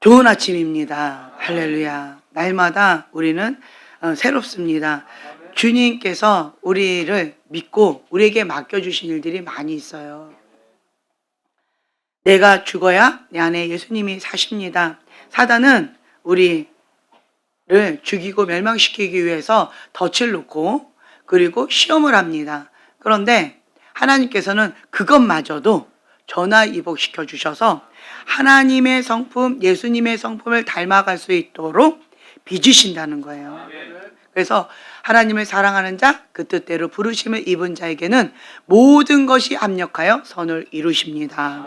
좋은 아침입니다. 할렐루야. 날마다 우리는 새롭습니다. 주님께서 우리를 믿고 우리에게 맡겨주신 일들이 많이 있어요. 내가 죽어야 내 안에 예수님이 사십니다. 사단은 우리를 죽이고 멸망시키기 위해서 덫을 놓고 그리고 시험을 합니다. 그런데 하나님께서는 그것마저도 전화위복시켜 주셔서 하나님의 성품, 예수님의 성품을 닮아갈 수 있도록 빚으신다는 거예요. 그래서 하나님을 사랑하는 자, 그 뜻대로 부르심을 입은 자에게는 모든 것이 합력하여 선을 이루십니다.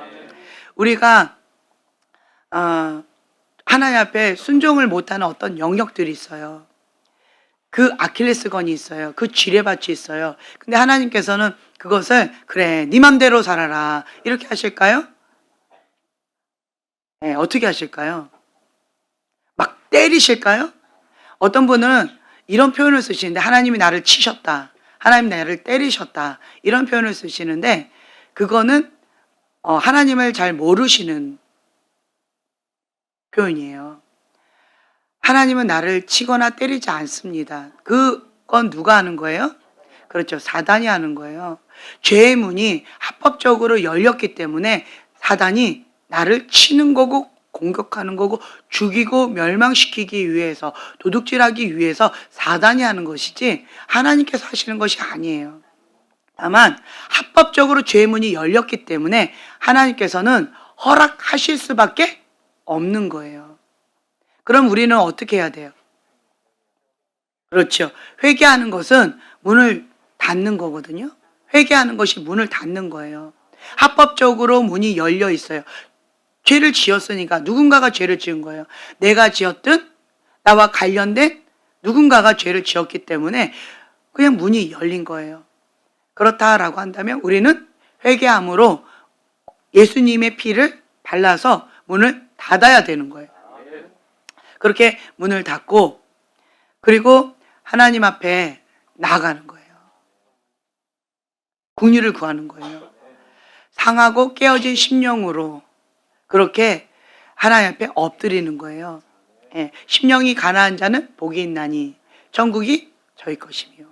우리가 하나님 앞에 순종을 못하는 어떤 영역들이 있어요. 그 아킬레스건이 있어요. 그 지뢰밭이 있어요. 근데 하나님께서는 그것을 그래 네 맘대로 살아라 이렇게 하실까요? 네, 어떻게 하실까요? 막 때리실까요? 어떤 분은 이런 표현을 쓰시는데 하나님이 나를 치셨다, 하나님이 나를 때리셨다 이런 표현을 쓰시는데 그거는 하나님을 잘 모르시는 표현이에요. 하나님은 나를 치거나 때리지 않습니다. 그건 누가 하는 거예요? 그렇죠. 사단이 하는 거예요. 죄의 문이 합법적으로 열렸기 때문에 사단이 나를 치는 거고 공격하는 거고 죽이고 멸망시키기 위해서 도둑질하기 위해서 사단이 하는 것이지 하나님께서 하시는 것이 아니에요. 다만 합법적으로 죄의 문이 열렸기 때문에 하나님께서는 허락하실 수밖에 없는 거예요. 그럼 우리는 어떻게 해야 돼요? 그렇죠. 회개하는 것은 문을 닫는 거거든요. 회개하는 것이 문을 닫는 거예요. 합법적으로 문이 열려 있어요. 죄를 지었으니까 누군가가 죄를 지은 거예요. 내가 지었든 나와 관련된 누군가가 죄를 지었기 때문에 그냥 문이 열린 거예요. 그렇다라고 한다면 우리는 회개함으로 예수님의 피를 발라서 문을 닫아야 되는 거예요. 그렇게 문을 닫고 그리고 하나님 앞에 나아가는 거예요. 긍휼을 구하는 거예요. 상하고 깨어진 심령으로 그렇게 하나님 앞에 엎드리는 거예요. 예, 심령이 가난한 자는 복이 있나니 천국이 저희 것이며.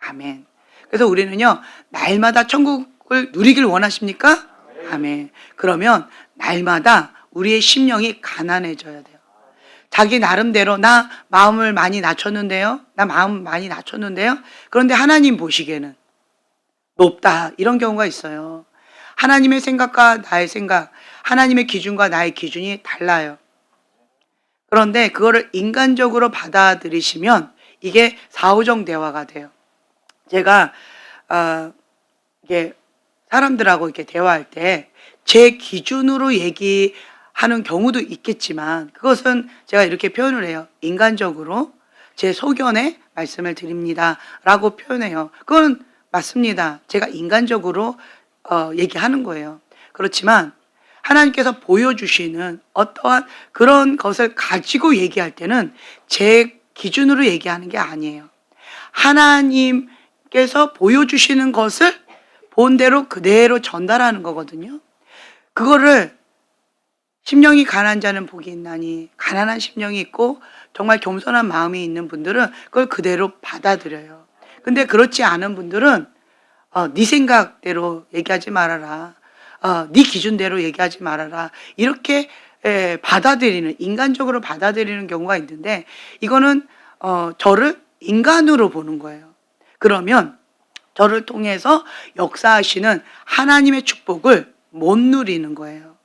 아멘. 그래서 우리는요 날마다 천국을 누리길 원하십니까? 아멘. 그러면 날마다 우리의 심령이 가난해져야 돼요. 자기 나름대로 나 마음을 많이 낮췄는데요. 나 마음 많이 낮췄는데요. 그런데 하나님 보시기에는 높다 이런 경우가 있어요. 하나님의 생각과 나의 생각, 하나님의 기준과 나의 기준이 달라요. 그런데 그거를 인간적으로 받아들이시면 이게 사후정 대화가 돼요. 제가 이게 사람들하고 이렇게 대화할 때 제 기준으로 얘기하는 경우도 있겠지만 그것은 제가 이렇게 표현을 해요. 인간적으로 제 소견의 말씀을 드립니다 라고 표현해요. 그건 맞습니다. 제가 인간적으로 얘기하는 거예요. 그렇지만 하나님께서 보여주시는 어떠한 그런 것을 가지고 얘기할 때는 제 기준으로 얘기하는 게 아니에요. 하나님께서 보여주시는 것을 본대로 그대로 전달하는 거거든요. 그거를 심령이 가난한 자는 복이 있나니 가난한 심령이 있고 정말 겸손한 마음이 있는 분들은 그걸 그대로 받아들여요. 근데 그렇지 않은 분들은 네 생각대로 얘기하지 말아라. 네 기준대로 얘기하지 말아라. 이렇게 받아들이는 인간적으로 받아들이는 경우가 있는데 이거는 저를 인간으로 보는 거예요. 그러면 저를 통해서 역사하시는 하나님의 축복을 못 누리는 거예요.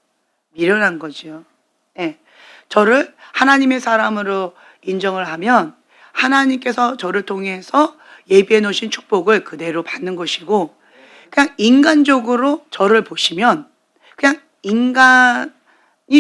미련한 거죠. 네. 저를 하나님의 사람으로 인정을 하면 하나님께서 저를 통해서 예비해 놓으신 축복을 그대로 받는 것이고 그냥 인간적으로 저를 보시면 그냥 인간이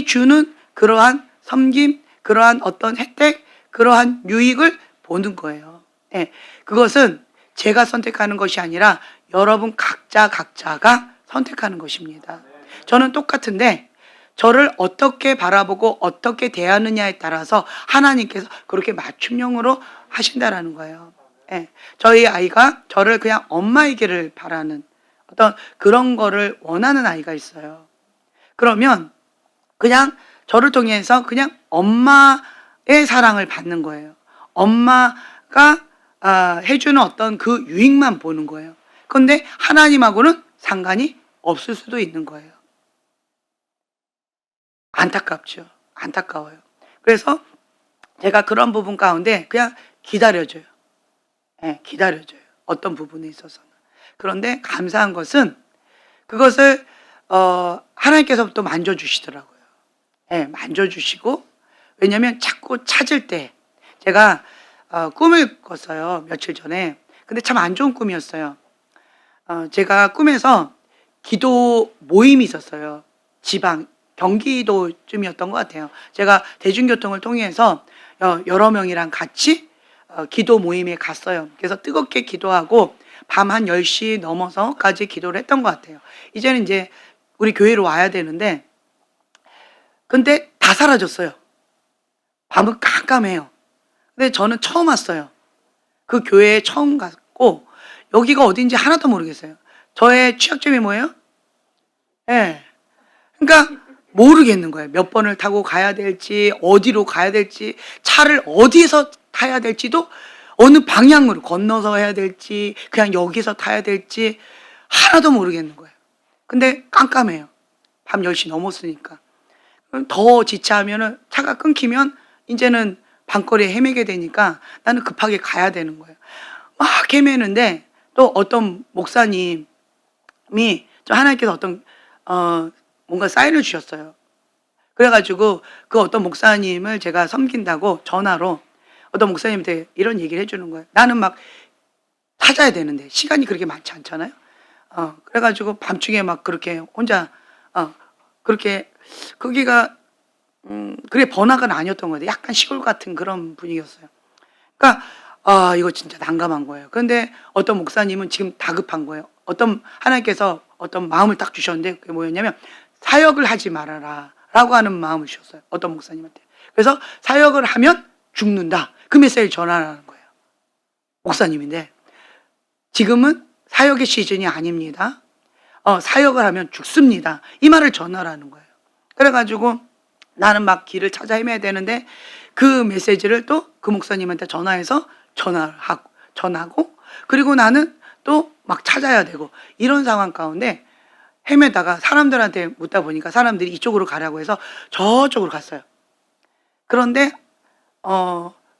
주는 그러한 섬김, 그러한 어떤 혜택, 그러한 유익을 보는 거예요. 네. 그것은 제가 선택하는 것이 아니라 여러분 각자가 선택하는 것입니다. 저는 똑같은데 저를 어떻게 바라보고 어떻게 대하느냐에 따라서 하나님께서 그렇게 맞춤형으로 하신다라는 거예요. 네. 저희 아이가 저를 그냥 엄마이기를 바라는 어떤 그런 거를 원하는 아이가 있어요. 그러면 그냥 저를 통해서 그냥 엄마의 사랑을 받는 거예요. 엄마가 해주는 어떤 그 유익만 보는 거예요. 그런데 하나님하고는 상관이 없을 수도 있는 거예요. 안타깝죠. 안타까워요. 그래서 제가 그런 부분 가운데 그냥 기다려줘요. 네, 기다려줘요. 어떤 부분에 있어서는. 그런데 감사한 것은 그것을 하나님께서부터 만져주시더라고요. 네, 만져주시고, 왜냐면 자꾸 찾을 때 제가 꿈을 꿨어요. 며칠 전에. 근데 참 안 좋은 꿈이었어요. 제가 꿈에서 기도 모임이 있었어요. 지방 경기도쯤이었던 것 같아요. 제가 대중교통을 통해서 여러 명이랑 같이 기도 모임에 갔어요. 그래서 뜨겁게 기도하고 밤 한 10시 넘어서까지 기도를 했던 것 같아요. 이제는 이제 우리 교회로 와야 되는데, 근데 다 사라졌어요. 밤은 깜깜해요. 근데 저는 처음 왔어요. 그 교회에 처음 갔고, 여기가 어딘지 하나도 모르겠어요. 저의 취약점이 뭐예요? 예. 네. 그러니까 모르겠는 거예요. 몇 번을 타고 가야 될지, 어디로 가야 될지, 차를 어디에서 타야 될지도, 어느 방향으로 건너서 해야 될지, 그냥 여기서 타야 될지 하나도 모르겠는 거예요. 근데 깜깜해요. 밤 10시 넘었으니까. 더 지체하면은 차가 끊기면 이제는 밤거리에 헤매게 되니까 나는 급하게 가야 되는 거예요. 막 헤매는데 또 어떤 목사님이 저 하나님께서 어떤 뭔가 사인을 주셨어요. 그래가지고 그 어떤 목사님을 제가 섬긴다고 전화로 어떤 목사님한테 이런 얘기를 해주는 거예요. 나는 막 찾아야 되는데 시간이 그렇게 많지 않잖아요. 그래가지고 밤중에 막 그렇게 혼자 그렇게 거기가 그게 번화가는 아니었던 거예요. 약간 시골 같은 그런 분위기였어요. 그러니까 이거 진짜 난감한 거예요. 그런데 어떤 목사님은 지금 다급한 거예요. 하나님께서 어떤 마음을 딱 주셨는데 그게 뭐였냐면 사역을 하지 말아라 라고 하는 마음을 주셨어요. 어떤 목사님한테. 그래서 사역을 하면 죽는다. 그 메시지를 전하라는 거예요. 목사님인데 지금은 사역의 시즌이 아닙니다. 사역을 하면 죽습니다. 이 말을 전하라는 거예요. 그래가지고 나는 막 길을 찾아 헤매야 되는데 그 메시지를 또 그 목사님한테 전화해서 전하고 그리고 나는 또 막 찾아야 되고 이런 상황 가운데 헤매다가 사람들한테 묻다 보니까 사람들이 이쪽으로 가라고 해서 저쪽으로 갔어요. 그런데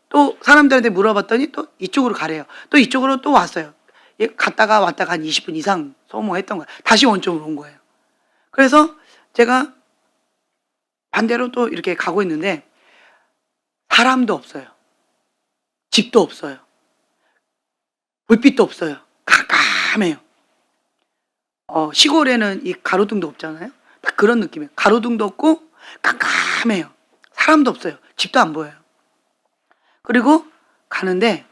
또 사람들한테 물어봤더니 또 이쪽으로 가래요. 또 이쪽으로 또 왔어요. 갔다가 왔다가 한 20분 이상 소모했던 거예요. 다시 원점으로 온 거예요. 그래서 제가 반대로 또 이렇게 가고 있는데 사람도 없어요. 집도 없어요. 불빛도 없어요. 깜깜해요. 시골에는 이 가로등도 없잖아요. 딱 그런 느낌이에요. 가로등도 없고 깜깜해요. 사람도 없어요. 집도 안 보여요. 그리고 가는데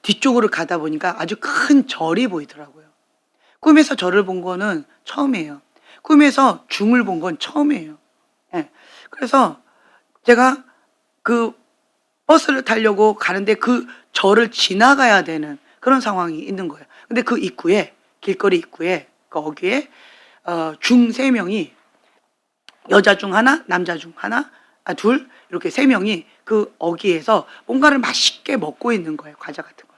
뒤쪽으로 가다 보니까 아주 큰 절이 보이더라고요. 꿈에서 절을 본 거는 처음이에요. 꿈에서 중을 본 건 처음이에요. 네. 그래서 제가 그 버스를 타려고 가는데 그 절을 지나가야 되는 그런 상황이 있는 거예요. 근데 그 입구에, 길거리 입구에, 거기에 중 3명이 여자 중 하나, 남자 중 하나, 둘, 이렇게 3명이 그 어귀에서 뭔가를 맛있게 먹고 있는 거예요. 과자 같은 거.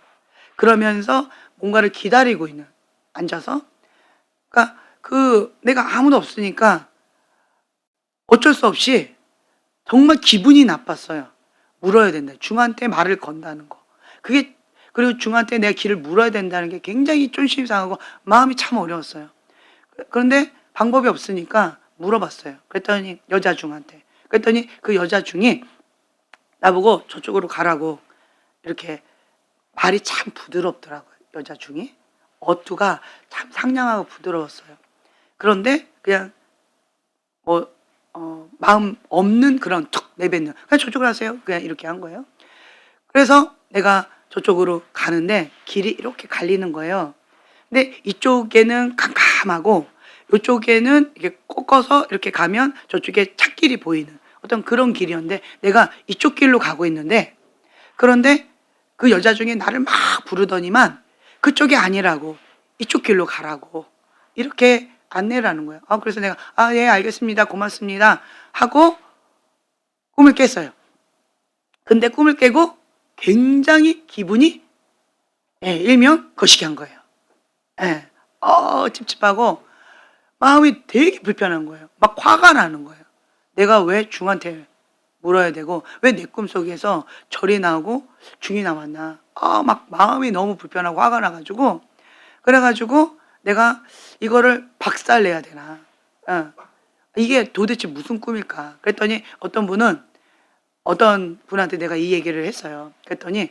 그러면서 뭔가를 기다리고 있는, 앉아서. 그러니까 내가 아무도 없으니까 어쩔 수 없이 정말 기분이 나빴어요. 물어야 된다. 중한테 말을 건다는 거. 그리고 중한테 내가 길을 물어야 된다는 게 굉장히 쫀심이 상하고 마음이 참 어려웠어요. 그런데 방법이 없으니까 물어봤어요. 그랬더니 여자 중한테. 그랬더니 그 여자 중이 나보고 저쪽으로 가라고 이렇게 말이 참 부드럽더라고요. 여자 중이. 어투가 참 상냥하고 부드러웠어요. 그런데 그냥 마음 없는 그런 툭 내뱉는 그냥 저쪽으로 하세요. 그냥 이렇게 한 거예요. 그래서 내가 저쪽으로 가는데 길이 이렇게 갈리는 거예요. 근데 이쪽에는 깜깜하고 이쪽에는 이렇게 꺾어서 이렇게 가면 저쪽에 찻길이 보이는 어떤 그런 길이었는데 내가 이쪽 길로 가고 있는데 그런데 그 여자 중에 나를 막 부르더니만 그쪽이 아니라고 이쪽 길로 가라고 이렇게 안내를 하는 거예요. 그래서 내가 예 알겠습니다 고맙습니다 하고 꿈을 깼어요. 근데 꿈을 깨고 굉장히 기분이 일명 거시기한 거예요. 예. 찝찝하고 마음이 되게 불편한 거예요. 막 화가 나는 거예요. 내가 왜 중한테 물어야 되고 왜 내 꿈속에서 절이 나오고 중이 나왔나. 막 마음이 너무 불편하고 화가 나 가지고 그래 가지고 내가 이거를 박살내야 되나. 이게 도대체 무슨 꿈일까? 그랬더니 어떤 분한테 내가 이 얘기를 했어요. 그랬더니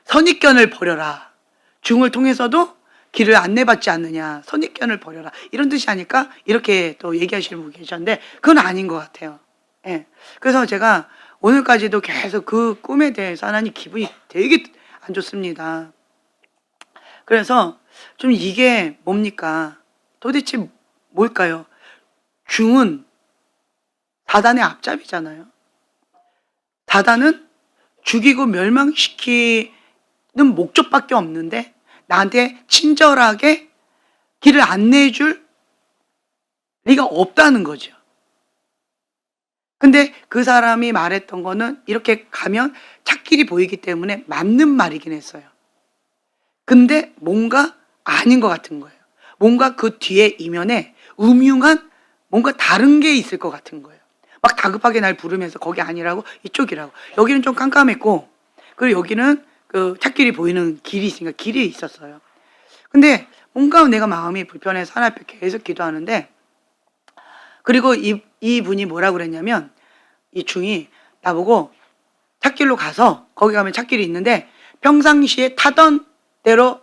선입견을 버려라. 중을 통해서도 길을 안내받지 않느냐. 선입견을 버려라. 이런 뜻이 아닐까? 이렇게 또 얘기하시는 분이 계셨는데 그건 아닌 것 같아요. 예. 그래서 제가 오늘까지도 계속 그 꿈에 대해서 하나님 기분이 되게 안 좋습니다. 그래서 좀 이게 뭡니까? 도대체 뭘까요? 중은 사단의 앞잡이잖아요. 사단은 죽이고 멸망시키는 목적밖에 없는데 나한테 친절하게 길을 안내해 줄 리가 없다는 거죠. 근데 그 사람이 말했던 거는 이렇게 가면 찻길이 보이기 때문에 맞는 말이긴 했어요. 근데 뭔가 아닌 것 같은 거예요. 뭔가 그 뒤에 이면에 음흉한 뭔가 다른 게 있을 것 같은 거예요. 막 다급하게 날 부르면서 거기 아니라고 이쪽이라고. 여기는 좀 깜깜했고 그리고 여기는 그 찻길이 보이는 길이 있으니까 길이 있었어요. 근데 뭔가 내가 마음이 불편해서 하나님 앞에 계속 기도하는데 그리고 이 분이 뭐라고 그랬냐면 이 중이 나보고 찻길로 가서 거기 가면 찻길이 있는데 평상시에 타던 대로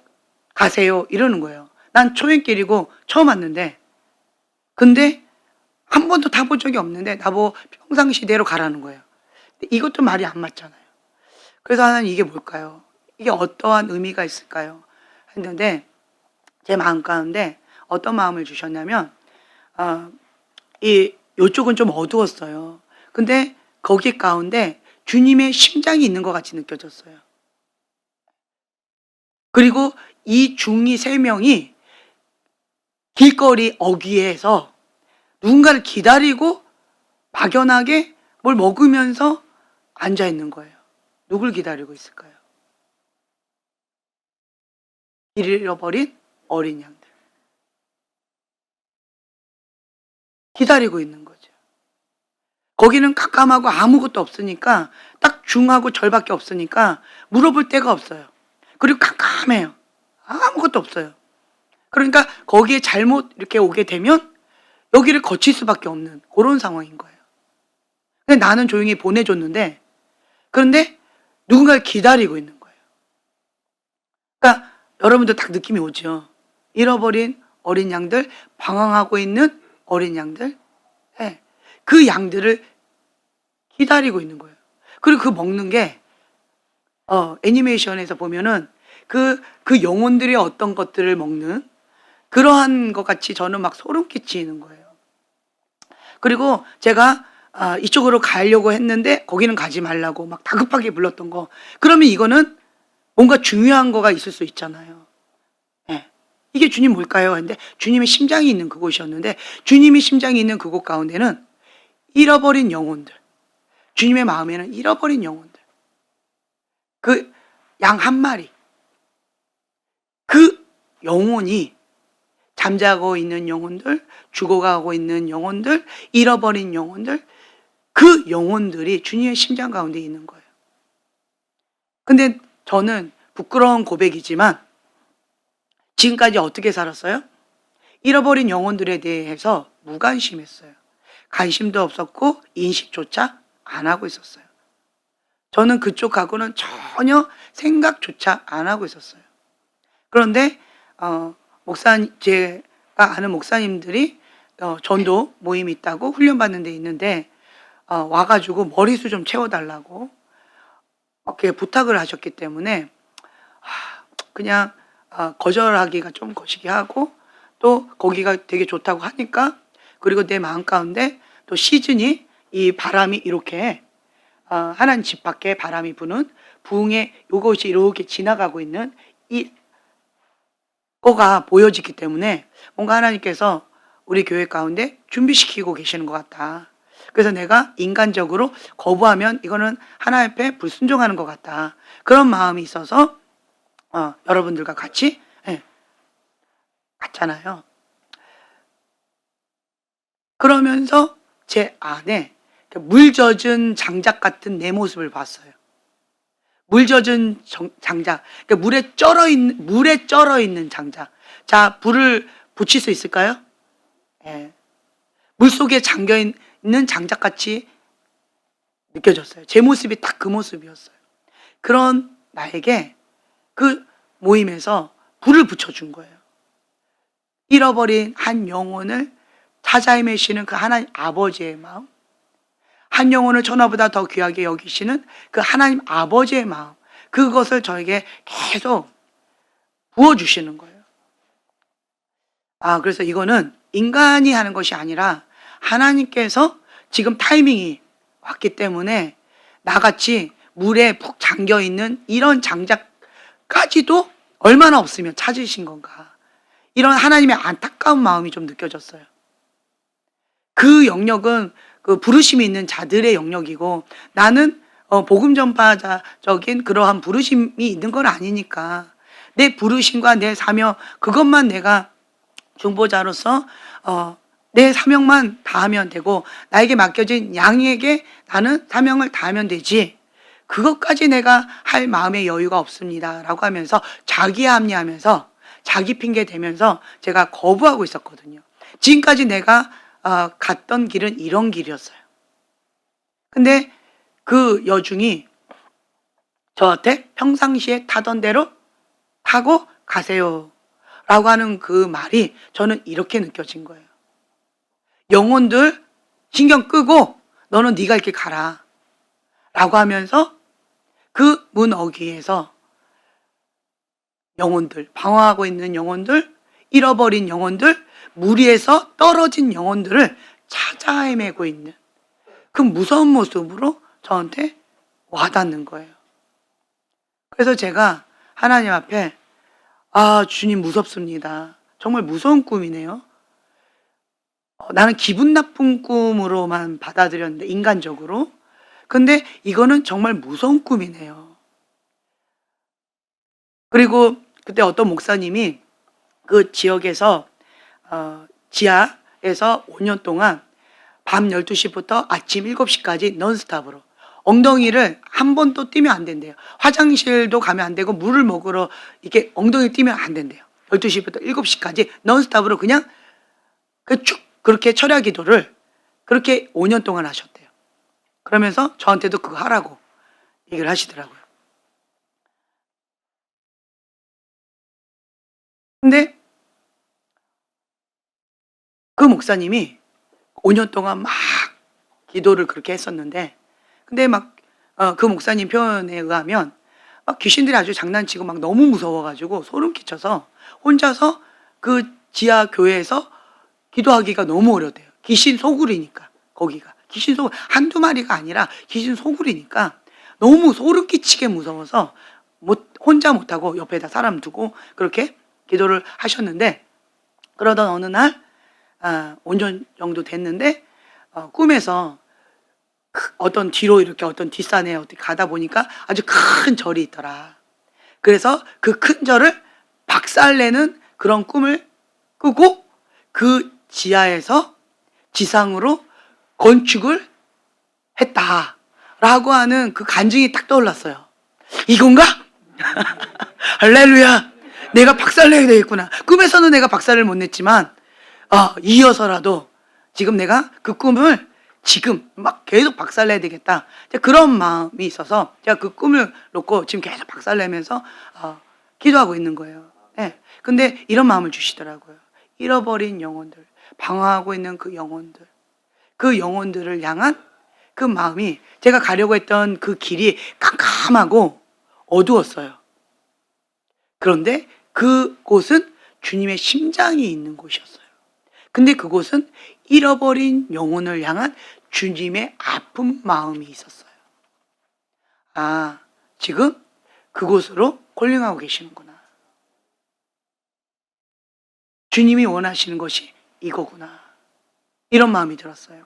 가세요 이러는 거예요. 난 초행길이고 처음 왔는데 근데 한 번도 타본 적이 없는데 나보고 평상시대로 가라는 거예요. 이것도 말이 안 맞잖아요. 그래서 하나님 이게 뭘까요? 이게 어떠한 의미가 있을까요? 했는데 제 마음 가운데 어떤 마음을 주셨냐면 요쪽은 좀 어두웠어요. 근데 거기 가운데 주님의 심장이 있는 것 같이 느껴졌어요. 그리고 이 중이 3명이 길거리 어귀에서 누군가를 기다리고 막연하게 뭘 먹으면서 앉아 있는 거예요. 누굴 기다리고 있을까요? 길 잃어버린 어린 양들. 기다리고 있는 거죠. 거기는 깜깜하고 아무것도 없으니까 딱 중하고 절밖에 없으니까 물어볼 데가 없어요. 그리고 깜깜해요. 아무것도 없어요. 그러니까 거기에 잘못 이렇게 오게 되면 여기를 거칠 수밖에 없는 그런 상황인 거예요. 근데 나는 조용히 보내줬는데 그런데 누군가를 기다리고 있는 거예요. 그러니까 여러분도 딱 느낌이 오죠. 잃어버린 어린 양들, 방황하고 있는 어린 양들, 그 양들을 기다리고 있는 거예요. 그리고 그 먹는 게 애니메이션에서 보면은 그 영혼들이 어떤 것들을 먹는 그러한 것 같이 저는 막 소름 끼치는 거예요. 그리고 제가 이쪽으로 가려고 했는데 거기는 가지 말라고 막 다급하게 불렀던 거. 그러면 이거는 뭔가 중요한 거가 있을 수 있잖아요. 이게 주님 뭘까요? 근데 주님의 심장이 있는 그곳이었는데 주님의 심장이 있는 그곳 가운데는 잃어버린 영혼들. 주님의 마음에는 잃어버린 영혼들. 그 양 한 마리. 그 영혼이 잠자고 있는 영혼들, 죽어가고 있는 영혼들, 잃어버린 영혼들, 그 영혼들이 주님의 심장 가운데 있는 거예요. 근데 저는 부끄러운 고백이지만 지금까지 어떻게 살았어요? 잃어버린 영혼들에 대해서 무관심했어요. 관심도 없었고 인식조차 안 하고 있었어요. 저는 그쪽하고는 전혀 생각조차 안 하고 있었어요. 그런데 제가 아는 목사님들이 전도 모임이 있다고 훈련받는 데 있는데 와가지고 머리수 좀 채워달라고 이렇게 부탁을 하셨기 때문에 그냥 거절하기가 좀 거시기 하고 또 거기가 되게 좋다고 하니까 그리고 내 마음 가운데 또 시즌이 이 바람이 이렇게 하나님 집 밖에 바람이 부는 부흥의 이것이 이렇게 지나가고 있는 이 거가 보여지기 때문에 뭔가 하나님께서 우리 교회 가운데 준비시키고 계시는 것 같다. 그래서 내가 인간적으로 거부하면 이거는 하나님 앞에 불순종하는 것 같다. 그런 마음이 있어서 여러분들과 같이 갔잖아요. 그러면서 제 안에 물 젖은 장작 같은 내 모습을 봤어요. 물 젖은 장작, 그러니까 물에 쩔어 있는 장작. 자, 불을 붙일 수 있을까요? 예. 물 속에 잠겨 있는 장작같이 느껴졌어요. 제 모습이 딱 그 모습이었어요. 그런 나에게 그 모임에서 불을 붙여준 거예요. 잃어버린 한 영혼을 찾아 헤매시는 그 하나님 아버지의 마음, 한 영혼을 천하보다 더 귀하게 여기시는 그 하나님 아버지의 마음, 그것을 저에게 계속 부어주시는 거예요. 그래서 이거는 인간이 하는 것이 아니라 하나님께서 지금 타이밍이 왔기 때문에 나같이 물에 푹 잠겨 있는 이런 장작까지도 얼마나 없으면 찾으신 건가. 이런 하나님의 안타까운 마음이 좀 느껴졌어요. 그 영역은 그 부르심이 있는 자들의 영역이고, 나는 복음 전파자적인 그러한 부르심이 있는 건 아니니까 내 부르심과 내 사명, 그것만 내가 중보자로서 내 사명만 다하면 되고, 나에게 맡겨진 양에게 나는 사명을 다하면 되지, 그것까지 내가 할 마음의 여유가 없습니다 라고 하면서 자기 합리하면서 자기 핑계 대면서 제가 거부하고 있었거든요. 지금까지 내가 갔던 길은 이런 길이었어요. 근데 그 여중이 저한테 평상시에 타던 대로 타고 가세요 라고 하는 그 말이 저는 이렇게 느껴진 거예요. 영혼들 신경 끄고 너는 네가 이렇게 가라 라고 하면서 그 문 어귀에서 영혼들, 방황하고 있는 영혼들, 잃어버린 영혼들, 무리에서 떨어진 영혼들을 찾아 헤매고 있는 그 무서운 모습으로 저한테 와닿는 거예요. 그래서 제가 하나님 앞에 주님 무섭습니다. 정말 무서운 꿈이네요. 나는 기분 나쁜 꿈으로만 받아들였는데, 인간적으로. 근데 이거는 정말 무서운 꿈이네요. 그리고 그때 어떤 목사님이 그 지역에서 지하에서 5년 동안 밤 12시부터 아침 7시까지 넌스톱으로 엉덩이를 한 번도 뛰면 안 된대요. 화장실도 가면 안 되고 물을 먹으러 이렇게 엉덩이 뛰면 안 된대요. 12시부터 7시까지 넌스톱으로 그냥 쭉 그렇게 철야 기도를 그렇게 5년 동안 하셨대요. 그러면서 저한테도 그거 하라고 얘기를 하시더라고요. 근데 그 목사님이 5년 동안 막 기도를 그렇게 했었는데, 근데 막 그 목사님 표현에 의하면 막 귀신들이 아주 장난치고 막 너무 무서워가지고 소름 끼쳐서 혼자서 그 지하 교회에서 기도하기가 너무 어렵대요. 귀신 소굴이니까. 거기가 귀신 소굴, 한두 마리가 아니라 귀신 소굴이니까 너무 소름 끼치게 무서워서 혼자 못하고 옆에다 사람 두고 그렇게 기도를 하셨는데, 그러던 어느 날 5년 정도 됐는데 꿈에서 어떤 뒤로 이렇게 어떤 뒷산에 어떻게 가다 보니까 아주 큰 절이 있더라. 그래서 그 큰 절을 박살내는 그런 꿈을 꾸고 그 지하에서 지상으로 건축을 했다라고 하는 그 간증이 딱 떠올랐어요. 이건가? 할렐루야. 내가 박살내야 되겠구나. 꿈에서는 내가 박살을 못 냈지만 이어서라도 지금 내가 그 꿈을 지금 막 계속 박살내야 되겠다, 그런 마음이 있어서 제가 그 꿈을 놓고 지금 계속 박살내면서 기도하고 있는 거예요. 네. 근데 이런 마음을 주시더라고요. 잃어버린 영혼들, 방황하고 있는 그 영혼들을 향한 그 마음이, 제가 가려고 했던 그 길이 깜깜하고 어두웠어요. 그런데 그곳은 주님의 심장이 있는 곳이었어요. 근데 그곳은 잃어버린 영혼을 향한 주님의 아픈 마음이 있었어요. 지금 그곳으로 콜링하고 계시는구나. 주님이 원하시는 것이 이거구나. 이런 마음이 들었어요.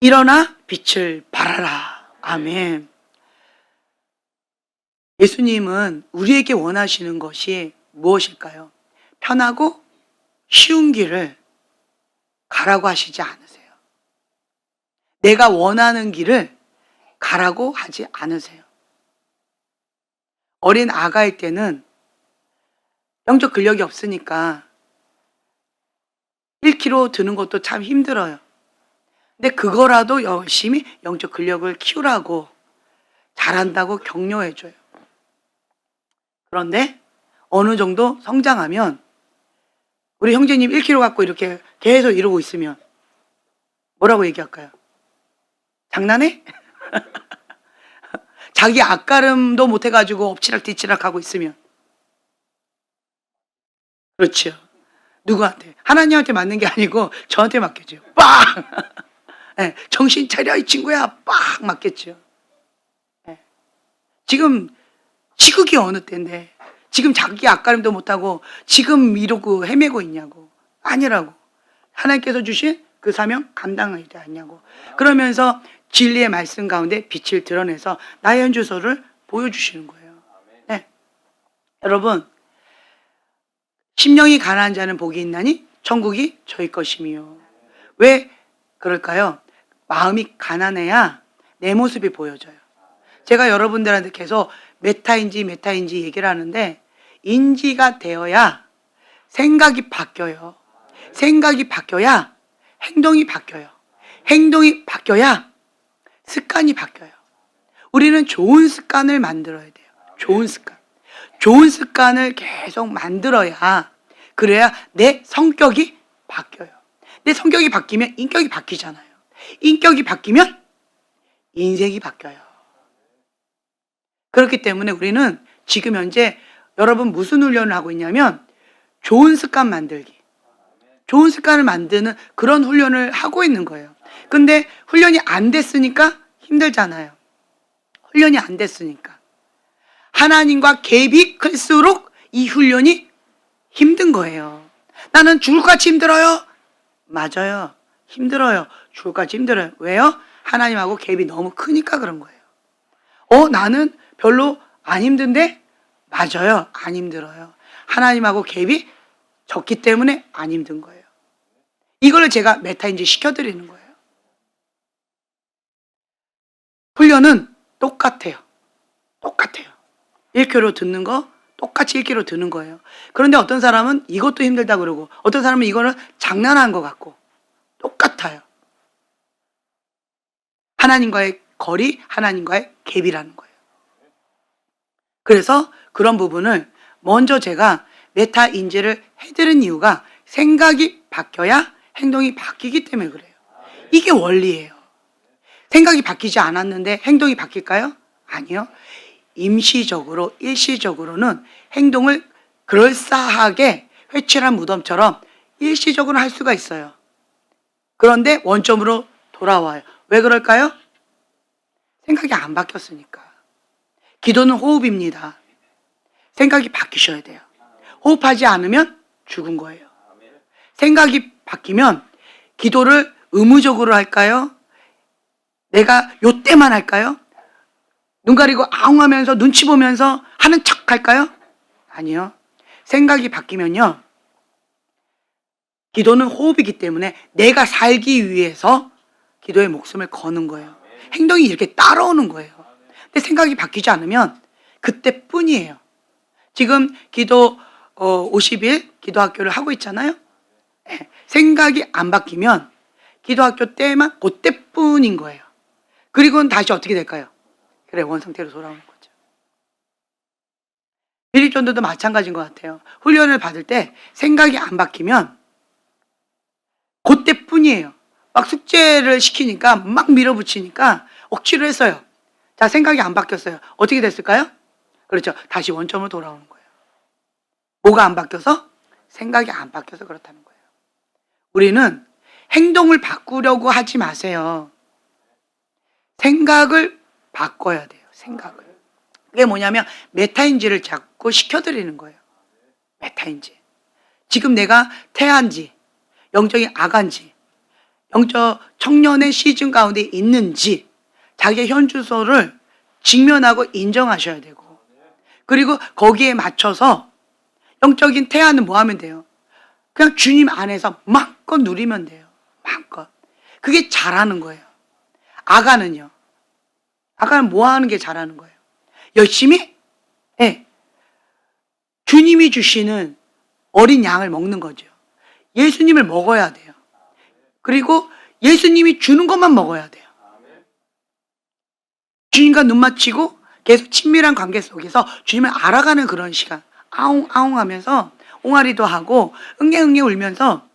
일어나 빛을 발하라. 아멘. 예수님은 우리에게 원하시는 것이 무엇일까요? 편하고 쉬운 길을 가라고 하시지 않으세요. 내가 원하는 길을 가라고 하지 않으세요. 어린 아가일 때는 영적 근력이 없으니까 1kg 드는 것도 참 힘들어요. 근데 그거라도 열심히 영적 근력을 키우라고, 잘한다고 격려해줘요. 그런데 어느 정도 성장하면 우리 형제님 1kg 갖고 이렇게 계속 이러고 있으면 뭐라고 얘기할까요? 장난해? 자기 앞가름도 못해가지고 엎치락뒤치락 하고 있으면. 그렇죠. 누구한테? 하나님한테 맞는 게 아니고 저한테 맞겠죠. 빵! 네, 정신 차려 이 친구야. 빵! 맞겠죠. 네. 지금 시국이 어느 때인데 지금 자기 앞가림도 못하고 지금 이러고 헤매고 있냐고. 아니라고. 하나님께서 주신 그 사명 감당하지 않냐고. 그러면서 진리의 말씀 가운데 빛을 드러내서 나의 현주소를 보여주시는 거예요. 네. 여러분, 심령이 가난한 자는 복이 있나니 천국이 저희 것이며. 왜 그럴까요? 마음이 가난해야 내 모습이 보여져요. 제가 여러분들한테 계속 메타인지 얘기를 하는데, 인지가 되어야 생각이 바뀌어요. 생각이 바뀌어야 행동이 바뀌어요. 행동이 바뀌어야 습관이 바뀌어요. 우리는 좋은 습관을 만들어야 돼요. 좋은 습관. 좋은 습관을 계속 만들어야, 그래야 내 성격이 바뀌어요. 내 성격이 바뀌면 인격이 바뀌잖아요. 인격이 바뀌면 인생이 바뀌어요. 그렇기 때문에 우리는 지금 현재 여러분 무슨 훈련을 하고 있냐면 좋은 습관 만들기. 좋은 습관을 만드는 그런 훈련을 하고 있는 거예요. 근데 훈련이 안 됐으니까 힘들잖아요. 훈련이 안 됐으니까. 하나님과 갭이 클수록 이 훈련이 힘든 거예요. 나는 죽을같이 힘들어요. 맞아요. 힘들어요. 죽을같이 힘들어요. 왜요? 하나님하고 갭이 너무 크니까 그런 거예요. 나는 별로 안 힘든데? 맞아요. 안 힘들어요. 하나님하고 갭이 적기 때문에 안 힘든 거예요. 이걸 제가 메타인지 시켜드리는 거예요. 훈련은 똑같아요. 똑같아요. 1kg 듣는 거 똑같이 1kg 드는 거예요. 그런데 어떤 사람은 이것도 힘들다 그러고 어떤 사람은 이거는 장난한 것 같고 똑같아요. 하나님과의 거리, 하나님과의 갭이라는 거예요. 그래서 그런 부분을 먼저 제가 메타 인지를 해드린 이유가 생각이 바뀌어야 행동이 바뀌기 때문에 그래요. 이게 원리예요. 생각이 바뀌지 않았는데 행동이 바뀔까요? 아니요. 임시적으로, 일시적으로는 행동을 그럴싸하게 회칠한 무덤처럼 일시적으로 할 수가 있어요. 그런데 원점으로 돌아와요. 왜 그럴까요? 생각이 안 바뀌었으니까. 기도는 호흡입니다. 생각이 바뀌셔야 돼요. 호흡하지 않으면 죽은 거예요. 생각이 바뀌면 기도를 의무적으로 할까요? 내가 요때만 할까요? 눈 가리고 아웅하면서 눈치 보면서 하는 척 할까요? 아니요. 생각이 바뀌면요. 기도는 호흡이기 때문에 내가 살기 위해서 기도의 목숨을 거는 거예요. 행동이 이렇게 따라오는 거예요. 근데 생각이 바뀌지 않으면 그때뿐이에요. 지금 기도 50일 기도학교를 하고 있잖아요. 생각이 안 바뀌면 기도학교 때만 그때뿐인 거예요. 그리고는 다시 어떻게 될까요? 그래, 원상태로 돌아오는 거죠. 비립전도도 마찬가지인 것 같아요. 훈련을 받을 때 생각이 안 바뀌면 그때뿐이에요. 막 숙제를 시키니까 막 밀어붙이니까 억지로 했어요. 자, 생각이 안 바뀌었어요. 어떻게 됐을까요? 그렇죠. 다시 원점으로 돌아오는 거예요. 뭐가 안 바뀌어서? 생각이 안 바뀌어서 그렇다는 거예요. 우리는 행동을 바꾸려고 하지 마세요. 생각을 바꿔야 돼요. 생각을. 그게 뭐냐면 메타인지를 자꾸 시켜드리는 거예요. 메타인지. 지금 내가 태아인지 영적인 아가인지 영적 청년의 시즌 가운데 있는지 자기의 현 주소를 직면하고 인정하셔야 되고, 그리고 거기에 맞춰서 영적인 태아는 뭐 하면 돼요? 그냥 주님 안에서 마음껏 누리면 돼요. 마음껏. 그게 잘하는 거예요. 아가는요? 아가는 뭐 하는 게 잘하는 거예요? 열심히? 네. 주님이 주시는 어린 양을 먹는 거죠. 예수님을 먹어야 돼요. 그리고 예수님이 주는 것만 먹어야 돼요. 주님과 눈 맞추고 계속 친밀한 관계 속에서 주님을 알아가는 그런 시간. 아웅아웅 하면서 옹알이도 하고 응애응애 울면서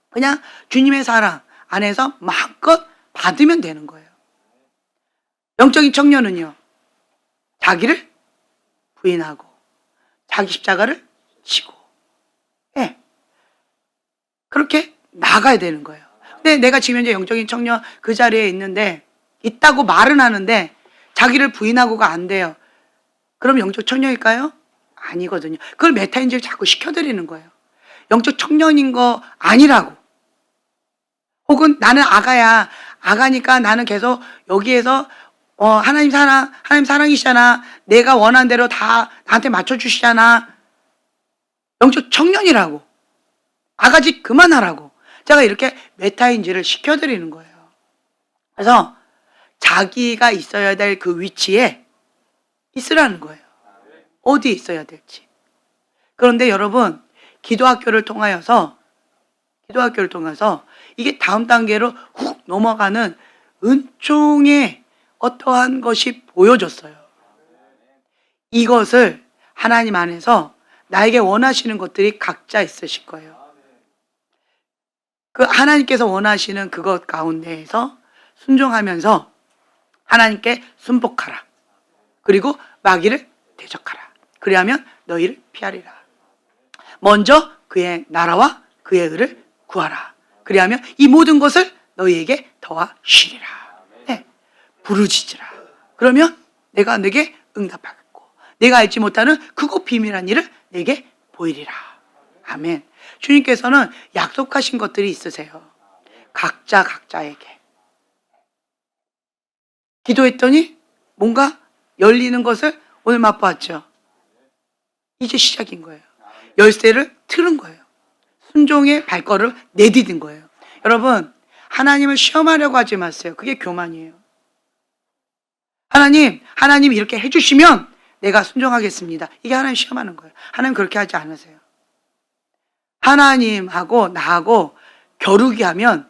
그냥 주님의 사랑 안에서 마음껏 받으면 되는 거예요. 영적인 청년은요, 자기를 부인하고 자기 십자가를 지고, 예, 그렇게 나가야 되는 거예요. 근데 내가 지금 현재 영적인 청년 그 자리에 있는데, 있다고 말은 하는데 자기를 부인하고가 안 돼요. 그럼 영적 청년일까요? 아니거든요. 그걸 메타인지를 자꾸 시켜드리는 거예요. 영적 청년인 거 아니라고. 혹은 나는 아가야. 아가니까 나는 계속 여기에서 하나님 사랑이시잖아. 내가 원하는 대로 다 나한테 맞춰주시잖아. 영적 청년이라고. 아가짓 그만하라고. 제가 이렇게 메타인지를 시켜드리는 거예요. 그래서 자기가 있어야 될 그 위치에 있으라는 거예요. 어디에 있어야 될지. 그런데 여러분, 기도학교를 통해서 이게 다음 단계로 훅 넘어가는 은총의 어떠한 것이 보여졌어요. 이것을 하나님 안에서 나에게 원하시는 것들이 각자 있으실 거예요. 그 하나님께서 원하시는 그것 가운데에서 순종하면서 하나님께 순복하라. 그리고 마귀를 대적하라. 그리하면 너희를 피하리라. 먼저 그의 나라와 그의 의를 구하라. 그리하면 이 모든 것을 너희에게 더하시리라. 네. 부르짖으라. 그러면 내가 내게 응답하겠고, 내가 알지 못하는 크고 비밀한 일을 내게 보이리라. 아멘. 주님께서는 약속하신 것들이 있으세요. 각자에게. 기도했더니 뭔가 열리는 것을 오늘 맛보았죠. 이제 시작인 거예요. 열쇠를 틀은 거예요. 순종의 발걸음을 내디딘 거예요. 여러분, 하나님을 시험하려고 하지 마세요. 그게 교만이에요. 하나님 이렇게 해주시면 내가 순종하겠습니다. 이게 하나님 시험하는 거예요. 하나님 그렇게 하지 않으세요. 하나님하고 나하고 겨루기 하면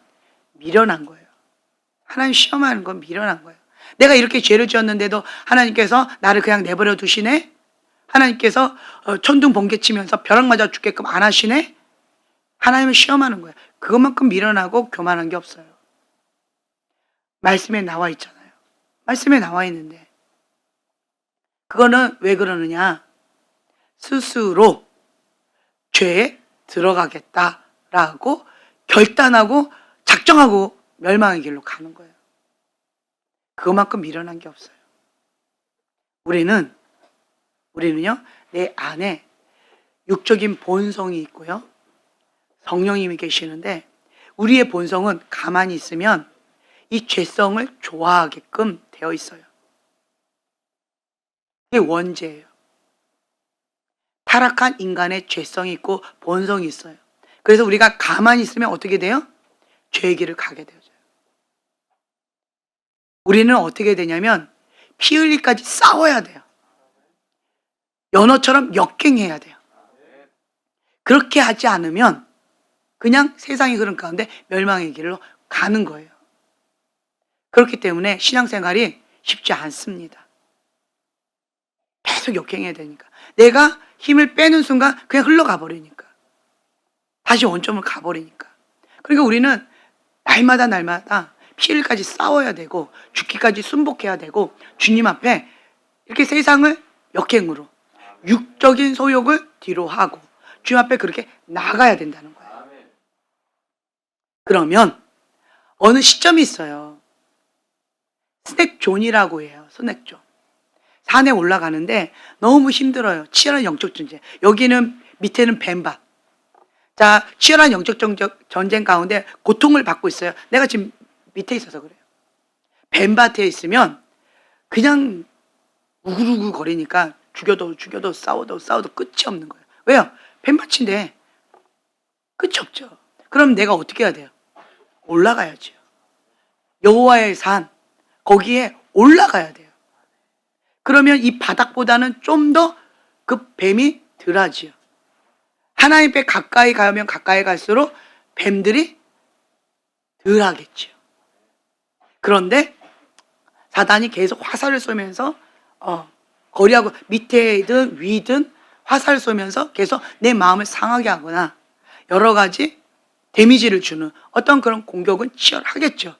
미련한 거예요. 하나님 시험하는 건 미련한 거예요. 내가 이렇게 죄를 지었는데도 하나님께서 나를 그냥 내버려 두시네? 하나님께서 천둥 번개 치면서 벼락 맞아 죽게끔 안 하시네? 하나님을 시험하는 거예요. 그것만큼 미련하고 교만한 게 없어요. 말씀에 나와 있잖아요. 말씀에 나와 있는데 그거는 왜 그러느냐? 스스로 죄에 들어가겠다라고 결단하고 작정하고 멸망의 길로 가는 거예요. 그것만큼 미련한 게 없어요. 우리는요, 내 안에 육적인 본성이 있고요, 성령님이 계시는데 우리의 본성은 가만히 있으면 이 죄성을 좋아하게끔 되어 있어요. 이게 원죄예요. 타락한 인간의 죄성이 있고 본성이 있어요. 그래서 우리가 가만히 있으면 어떻게 돼요? 죄의 길을 가게 되어져요. 우리는 어떻게 되냐면 피 흘리까지 싸워야 돼요. 연어처럼 역행해야 돼요. 그렇게 하지 않으면 그냥 세상의 흐름 가운데 멸망의 길로 가는 거예요. 그렇기 때문에 신앙생활이 쉽지 않습니다. 계속 역행해야 되니까. 내가 힘을 빼는 순간 그냥 흘러가 버리니까. 다시 원점을 가버리니까. 그러니까 우리는 날마다 피흘까지 싸워야 되고 죽기까지 순복해야 되고 주님 앞에 이렇게 세상을 역행으로 육적인 소욕을 뒤로 하고 주님 앞에 그렇게 나가야 된다는 거예요. 그러면 어느 시점이 있어요. 스낵존이라고 해요. 스낵존. 산에 올라가는데 너무 힘들어요. 치열한 영적 존재. 여기는 밑에는 뱀밭. 자, 치열한 영적 전쟁 가운데 고통을 받고 있어요. 내가 지금 밑에 있어서 그래요. 뱀밭에 있으면 그냥 우글우글 거리니까 죽여도 싸워도 끝이 없는 거예요. 왜요? 뱀밭인데 끝이 없죠. 그럼 내가 어떻게 해야 돼요? 올라가야죠. 여호와의 산, 거기에 올라가야 돼요. 그러면 이 바닥보다는 좀 더 그 뱀이 덜하지요. 하나님 배 가까이 가면 가까이 갈수록 뱀들이 덜하겠죠. 그런데 사단이 계속 화살을 쏘면서 거리하고 밑에든 위든 화살을 쏘면서 계속 내 마음을 상하게 하거나 여러 가지 데미지를 주는 어떤 그런 공격은 치열하겠죠.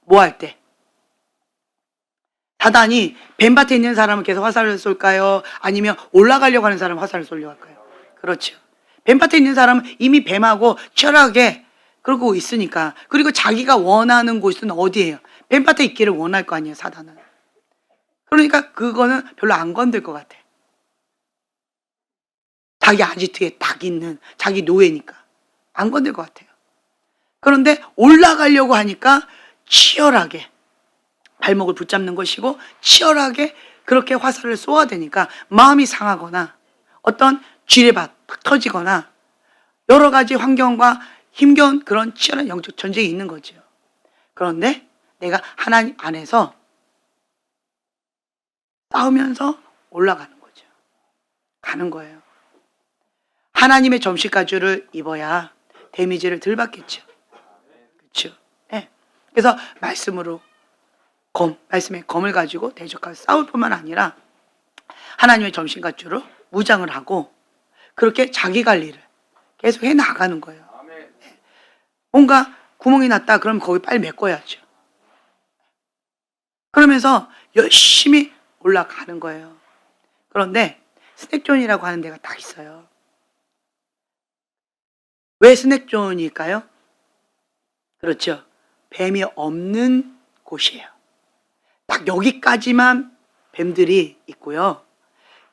뭐 할 때? 사단이 뱀밭에 있는 사람은 계속 화살을 쏠까요? 아니면 올라가려고 하는 사람은 화살을 쏘려고 할까요? 그렇죠. 뱀밭에 있는 사람은 이미 뱀하고 치열하게 그러고 있으니까. 그리고 자기가 원하는 곳은 어디예요? 뱀밭에 있기를 원할 거 아니에요, 사단은. 그러니까 그거는 별로 안 건들 것 같아. 자기 아지트에 딱 있는 자기 노예니까 안 건들 것 같아요. 그런데 올라가려고 하니까 치열하게 발목을 붙잡는 것이고 치열하게 그렇게 화살을 쏘아대니까 마음이 상하거나 어떤 쥐레밭 탁 터지거나 여러 가지 환경과 힘겨운 그런 치열한 영적 전쟁이 있는 거죠. 그런데 내가 하나님 안에서 싸우면서 올라가는 거죠. 가는 거예요. 하나님의 점식가주를 입어야 데미지를 덜 받겠죠. 그렇죠. 네. 그래서 말씀으로 말씀의 검을 가지고 대적하고 싸울 뿐만 아니라 하나님의 점심가주로 무장을 하고 그렇게 자기 관리를 계속 해 나가는 거예요. 네. 뭔가 구멍이 났다 그러면 거기 빨리 메꿔야죠. 그러면서 열심히 올라가는 거예요. 그런데 스낵존이라고 하는 데가 딱 있어요. 왜 스낵존일까요? 그렇죠. 뱀이 없는 곳이에요. 딱 여기까지만 뱀들이 있고요.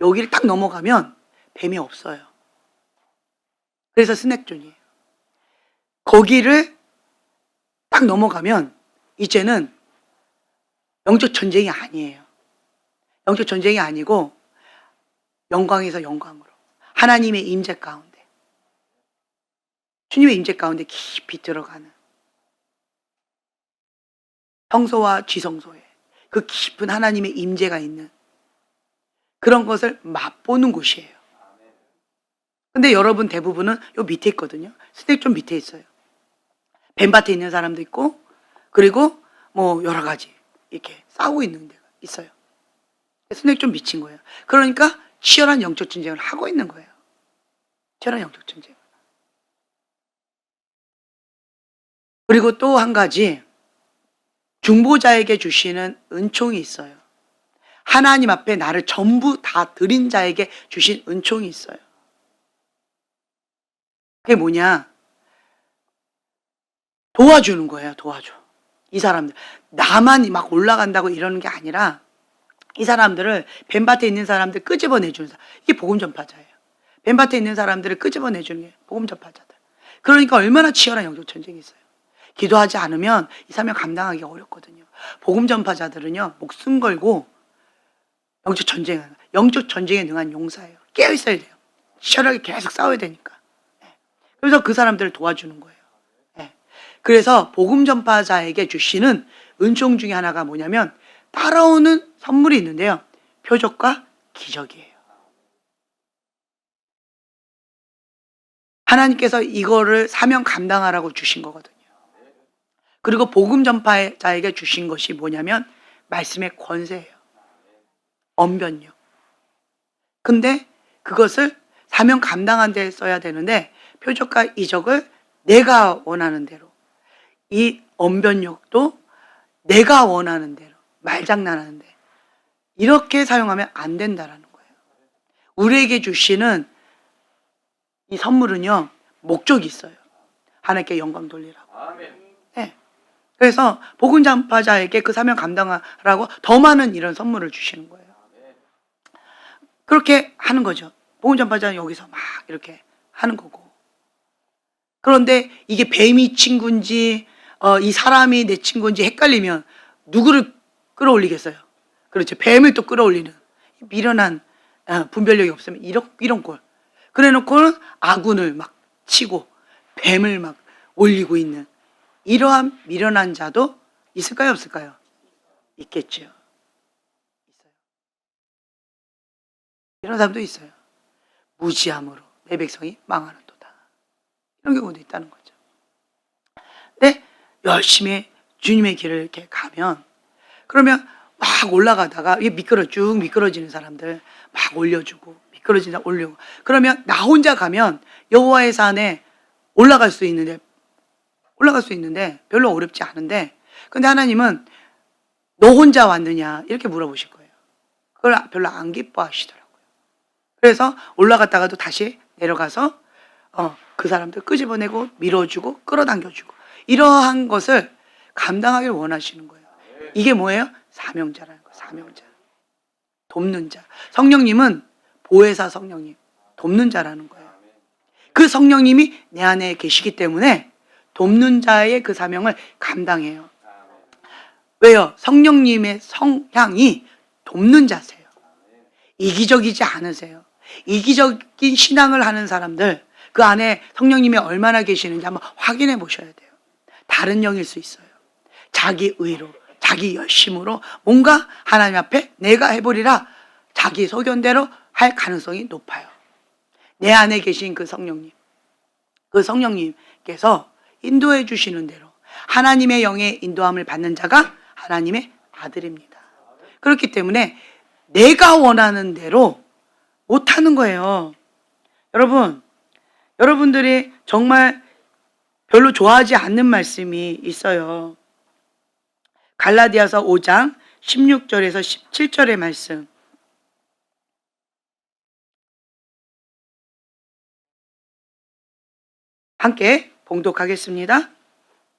여기를 딱 넘어가면 뱀이 없어요. 그래서 스낵존이에요. 거기를 딱 넘어가면 이제는 영적 전쟁이 아니에요. 영적 전쟁이 아니고 영광에서 영광으로 하나님의 임재 가운데 주님의 임재 가운데 깊이 들어가는 성소와 지성소에 그 깊은 하나님의 임재가 있는 그런 것을 맛보는 곳이에요. 근데 여러분 대부분은 요 밑에 있거든요. 스낵존 밑에 있어요. 뱀밭에 있는 사람도 있고 그리고 뭐 여러 가지 이렇게 싸우고 있는 데가 있어요. 스낵존 미친 거예요. 그러니까 치열한 영적 전쟁을 하고 있는 거예요. 치열한 영적 전쟁. 그리고 또 한 가지 중보자에게 주시는 은총이 있어요. 하나님 앞에 나를 전부 다 드린 자에게 주신 은총이 있어요. 그게 뭐냐? 도와주는 거예요. 도와줘. 이 사람들. 나만 막 올라간다고 이러는 게 아니라 이 사람들을 뱀밭에 있는 사람들 끄집어내주는 사람. 이게 복음 전파자예요. 뱀밭에 있는 사람들을 끄집어내주는 게 복음 전파자들. 그러니까 얼마나 치열한 영적 전쟁이 있어요. 기도하지 않으면 이 사명 감당하기 어렵거든요. 복음 전파자들은요, 목숨 걸고 영적 전쟁에 능한 용사예요. 깨어 있어야 돼요. 치열하게 계속 싸워야 되니까. 그래서 그 사람들을 도와주는 거예요. 그래서 복음 전파자에게 주시는 은총 중에 하나가 뭐냐면 따라오는 선물이 있는데요. 표적과 기적이에요. 하나님께서 이거를 사명 감당하라고 주신 거거든요. 그리고 복음 전파자에게 주신 것이 뭐냐면 말씀의 권세예요. 언변력. 근데 그것을 사명 감당한 데 써야 되는데 표적과 이적을 내가 원하는 대로 이 언변력도 내가 원하는 대로 말장난하는데 이렇게 사용하면 안 된다라는 거예요. 우리에게 주시는 이 선물은요 목적이 있어요. 하나님께 영광 돌리라고. 네. 그래서 복음 전파자에게 그 사명 감당하라고 더 많은 이런 선물을 주시는 거예요. 그렇게 하는 거죠. 복음 전파자는 여기서 막 이렇게 하는 거고 그런데 이게 뱀이 친구인지 이 사람이 내 친구인지 헷갈리면 누구를 끌어올리겠어요? 그렇죠. 뱀을 또 끌어올리는 미련한 분별력이 없으면 이런 꼴. 그래놓고는 아군을 막 치고 뱀을 막 올리고 있는 이러한 미련한 자도 있을까요, 없을까요? 있겠죠. 있어요. 이런 사람도 있어요. 무지함으로 내 백성이 망하는도다. 이런 경우도 있다는 거죠. 근데 열심히 주님의 길을 이렇게 가면 그러면 막 올라가다가 이게 쭉 미끄러지는 사람들 막 올려주고 미끄러지다 올려고 그러면 나 혼자 가면 여호와의 산에 올라갈 수 있는데 별로 어렵지 않은데 근데 하나님은 너 혼자 왔느냐 이렇게 물어보실 거예요. 그걸 별로 안 기뻐하시더라고요. 그래서 올라갔다가도 다시 내려가서 그 사람들 끄집어내고 밀어주고 끌어당겨주고 이러한 것을 감당하길 원하시는 거예요. 이게 뭐예요? 사명자라는 거예요. 사명자. 돕는 자. 성령님은 보혜사 성령님, 돕는 자라는 거예요. 그 성령님이 내 안에 계시기 때문에 돕는 자의 그 사명을 감당해요. 왜요? 성령님의 성향이 돕는 자세요. 이기적이지 않으세요. 이기적인 신앙을 하는 사람들 그 안에 성령님이 얼마나 계시는지 한번 확인해 보셔야 돼요. 다른 영일 수 있어요. 자기 의로 자기 열심으로 뭔가 하나님 앞에 내가 해보리라 자기 소견대로 할 가능성이 높아요. 내 안에 계신 그 성령님께서 인도해 주시는 대로 하나님의 영의 인도함을 받는 자가 하나님의 아들입니다. 그렇기 때문에 내가 원하는 대로 못하는 거예요. 여러분들이 정말 별로 좋아하지 않는 말씀이 있어요. 갈라디아서 5장 16절에서 17절의 말씀. 함께 봉독하겠습니다.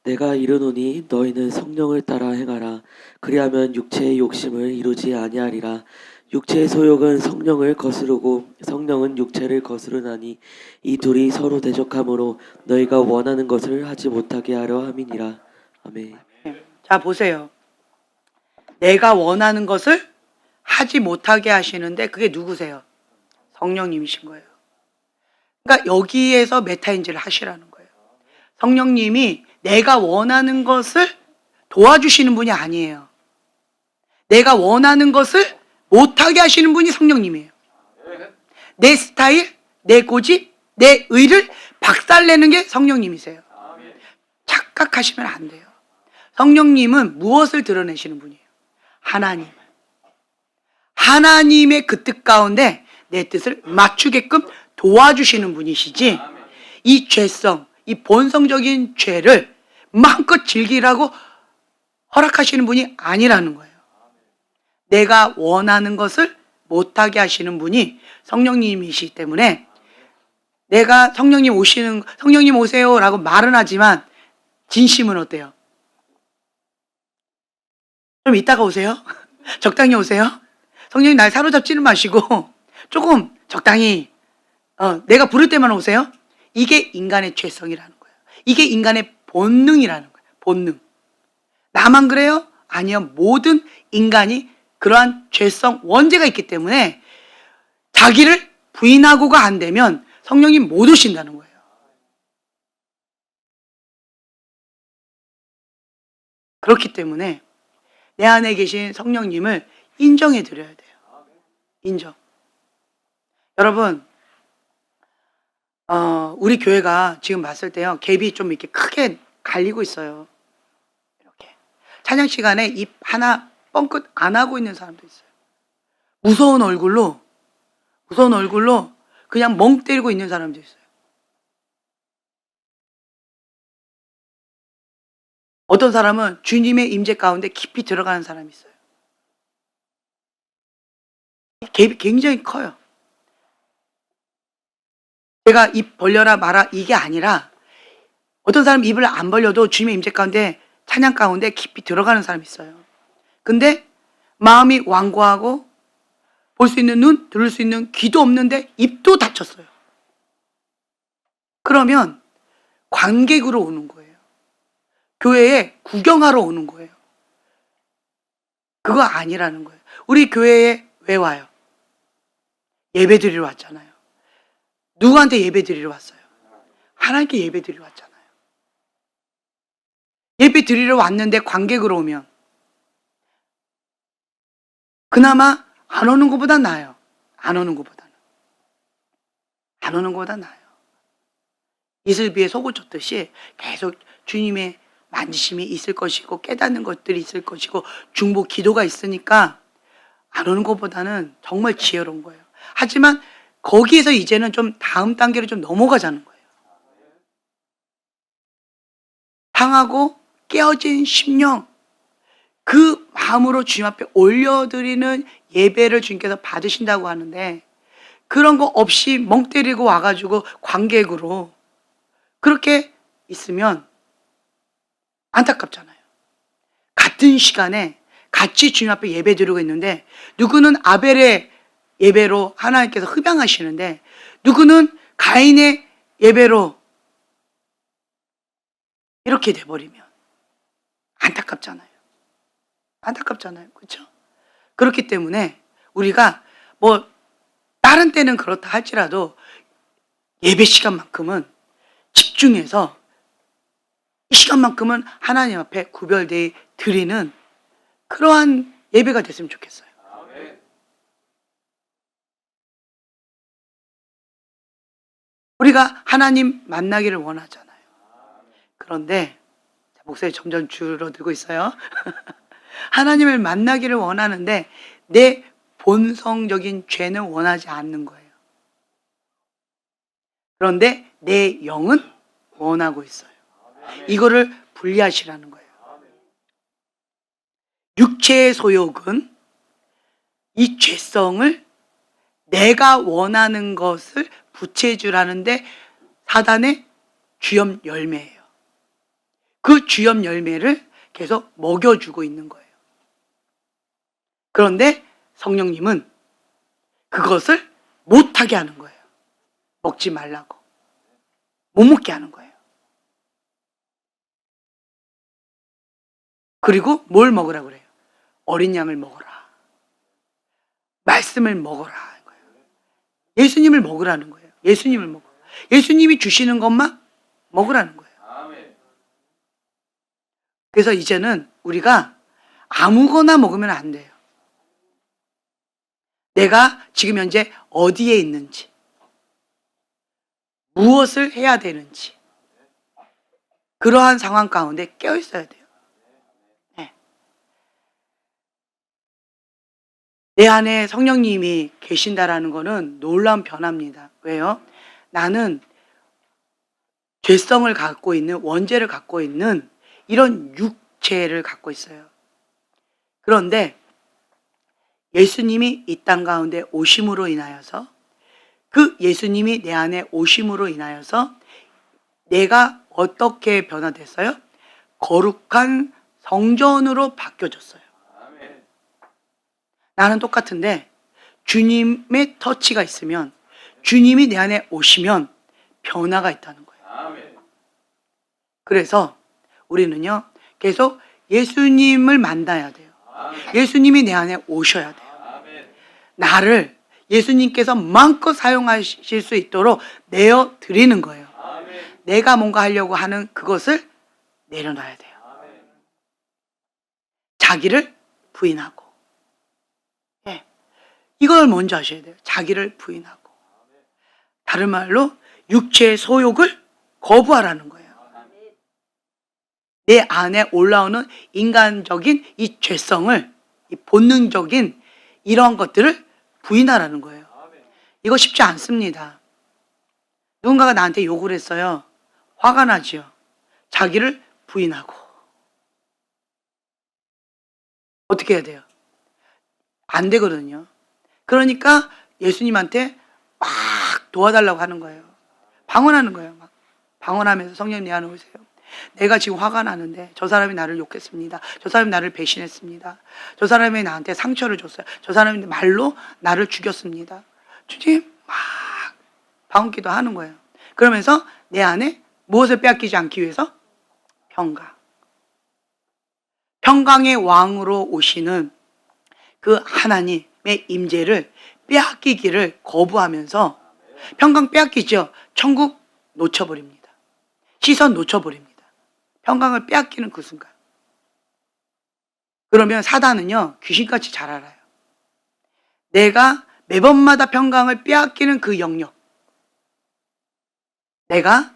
내가 이르노니 너희는 성령을 따라 행하라. 그리하면 육체의 욕심을 이루지 아니하리라. 육체의 소욕은 성령을 거스르고 성령은 육체를 거스르나니 이 둘이 서로 대적하므로 너희가 원하는 것을 하지 못하게 하려 함이니라. 아멘. 자, 보세요. 내가 원하는 것을 하지 못하게 하시는데 그게 누구세요? 성령님이신 거예요. 그러니까 여기에서 메타인지를 하시라는 거예요. 성령님이 내가 원하는 것을 도와주시는 분이 아니에요. 내가 원하는 것을 못하게 하시는 분이 성령님이에요. 내 스타일, 내 고집, 내 의를 박살내는 게 성령님이세요. 착각하시면 안 돼요. 성령님은 무엇을 드러내시는 분이에요? 하나님의 그 뜻 가운데 내 뜻을 맞추게끔 도와주시는 분이시지 이 죄성, 이 본성적인 죄를 마음껏 즐기라고 허락하시는 분이 아니라는 거예요. 내가 원하는 것을 못하게 하시는 분이 성령님이시기 때문에 내가 성령님 오세요 라고 말은 하지만 진심은 어때요? 좀 이따가 오세요. 적당히 오세요. 성령님 날 사로잡지는 마시고 조금 적당히 내가 부를 때만 오세요. 이게 인간의 죄성이라는 거예요. 이게 인간의 본능이라는 거예요. 본능. 나만 그래요? 아니요. 모든 인간이 그러한 죄성 원죄가 있기 때문에 자기를 부인하고가 안 되면 성령님 못 오신다는 거예요. 그렇기 때문에 내 안에 계신 성령님을 인정해 드려야 돼요. 인정. 여러분, 우리 교회가 지금 봤을 때요, 갭이 좀 이렇게 크게 갈리고 있어요. 이렇게. 찬양 시간에 입 하나 뻥끗 안 하고 있는 사람도 있어요. 무서운 얼굴로 그냥 멍 때리고 있는 사람도 있어요. 어떤 사람은 주님의 임재 가운데 깊이 들어가는 사람이 있어요. 갭이 굉장히 커요. 제가 입 벌려라 마라 이게 아니라 어떤 사람 입을 안 벌려도 주님의 임재 가운데 찬양 가운데 깊이 들어가는 사람이 있어요. 근데 마음이 완고하고 볼 수 있는 눈, 들을 수 있는 귀도 없는데 입도 닫혔어요. 그러면 관객으로 오는 거예요. 교회에 구경하러 오는 거예요. 그거 아니라는 거예요. 우리 교회에 왜 와요? 예배 드리러 왔잖아요. 누구한테 예배 드리러 왔어요? 하나님께 예배 드리러 왔잖아요. 예배 드리러 왔는데 관객으로 오면 그나마 안 오는 것보다 나아요. 안 오는 것보다는. 안 오는 것보다 나아요. 이슬비에 속을 쳤듯이 계속 주님의 만지심이 있을 것이고 깨닫는 것들이 있을 것이고 중보 기도가 있으니까 안 오는 것보다는 정말 지혜로운 거예요. 하지만 거기에서 이제는 좀 다음 단계로 좀 넘어가자는 거예요. 당하고 깨어진 심령, 그 마음으로 주님 앞에 올려드리는 예배를 주님께서 받으신다고 하는데, 그런 거 없이 멍 때리고 와가지고 관객으로 그렇게 있으면 안타깝잖아요. 같은 시간에 같이 주님 앞에 예배 드리고 있는데 누구는 아벨의 예배로 하나님께서 흡양하시는데 누구는 가인의 예배로 이렇게 돼버리면 안타깝잖아요. 안타깝잖아요. 그렇죠? 그렇기 때문에 우리가 뭐 다른 때는 그렇다 할지라도 예배 시간만큼은 집중해서 이 시간만큼은 하나님 앞에 구별되어 드리는 그러한 예배가 됐으면 좋겠어요. 우리가 하나님 만나기를 원하잖아요. 그런데 목소리 점점 줄어들고 있어요. 하나님을 만나기를 원하는데 내 본성적인 죄는 원하지 않는 거예요. 그런데 내 영은 원하고 있어요. 이거를 분리하시라는 거예요. 육체의 소욕은 이 죄성을 내가 원하는 것을 부채주라는데 사단의 주염 열매예요. 그 주염 열매를 계속 먹여주고 있는 거예요. 그런데 성령님은 그것을 못하게 하는 거예요. 먹지 말라고. 못 먹게 하는 거예요. 그리고 뭘 먹으라고 그래요? 어린 양을 먹어라. 말씀을 먹어라. 예수님을 먹으라는 거예요. 예수님을 먹어. 예수님이 주시는 것만 먹으라는 거예요. 그래서 이제는 우리가 아무거나 먹으면 안 돼요. 내가 지금 현재 어디에 있는지, 무엇을 해야 되는지, 그러한 상황 가운데 깨어 있어야 돼요. 네. 내 안에 성령님이 계신다라는 것은 놀라운 변화입니다. 왜요? 나는 죄성을 갖고 있는, 원죄를 갖고 있는 이런 육체를 갖고 있어요. 그런데 예수님이 이 땅 가운데 오심으로 인하여서, 그 예수님이 내 안에 오심으로 인하여서 내가 어떻게 변화됐어요? 거룩한 성전으로 바뀌어졌어요. 나는 똑같은데 주님의 터치가 있으면, 주님이 내 안에 오시면 변화가 있다는 거예요. 그래서 우리는요, 계속 예수님을 만나야 돼요. 예수님이 내 안에 오셔야 돼요. 나를 예수님께서 마음껏 사용하실 수 있도록 내어 드리는 거예요. 내가 뭔가 하려고 하는 그것을 내려놔야 돼요. 자기를 부인하고. 예. 이걸 먼저 하셔야 돼요. 자기를 부인하고. 다른 말로 육체의 소욕을 거부하라는 거예요. 내 안에 올라오는 인간적인 이 죄성을, 이 본능적인 이러한 것들을 부인하라는 거예요. 이거 쉽지 않습니다. 누군가가 나한테 욕을 했어요. 화가 나지요. 자기를 부인하고. 어떻게 해야 돼요? 안 되거든요. 그러니까 예수님한테 막 도와달라고 하는 거예요. 방언하는 거예요. 막 방언하면서 성령님 내 안에 오세요. 내가 지금 화가 나는데 저 사람이 나를 욕했습니다. 저 사람이 나를 배신했습니다. 저 사람이 나한테 상처를 줬어요. 저 사람이 말로 나를 죽였습니다. 주님 막 방언기도 하는 거예요. 그러면서 내 안에 무엇을 빼앗기지 않기 위해서? 평강. 평강의 왕으로 오시는 그 하나님의 임재를 빼앗기기를 거부하면서 평강 빼앗기죠. 천국 놓쳐버립니다. 시선 놓쳐버립니다. 평강을 빼앗기는 그 순간. 그러면 사단은요, 귀신같이 잘 알아요. 내가 매번마다 평강을 빼앗기는 그 영역, 내가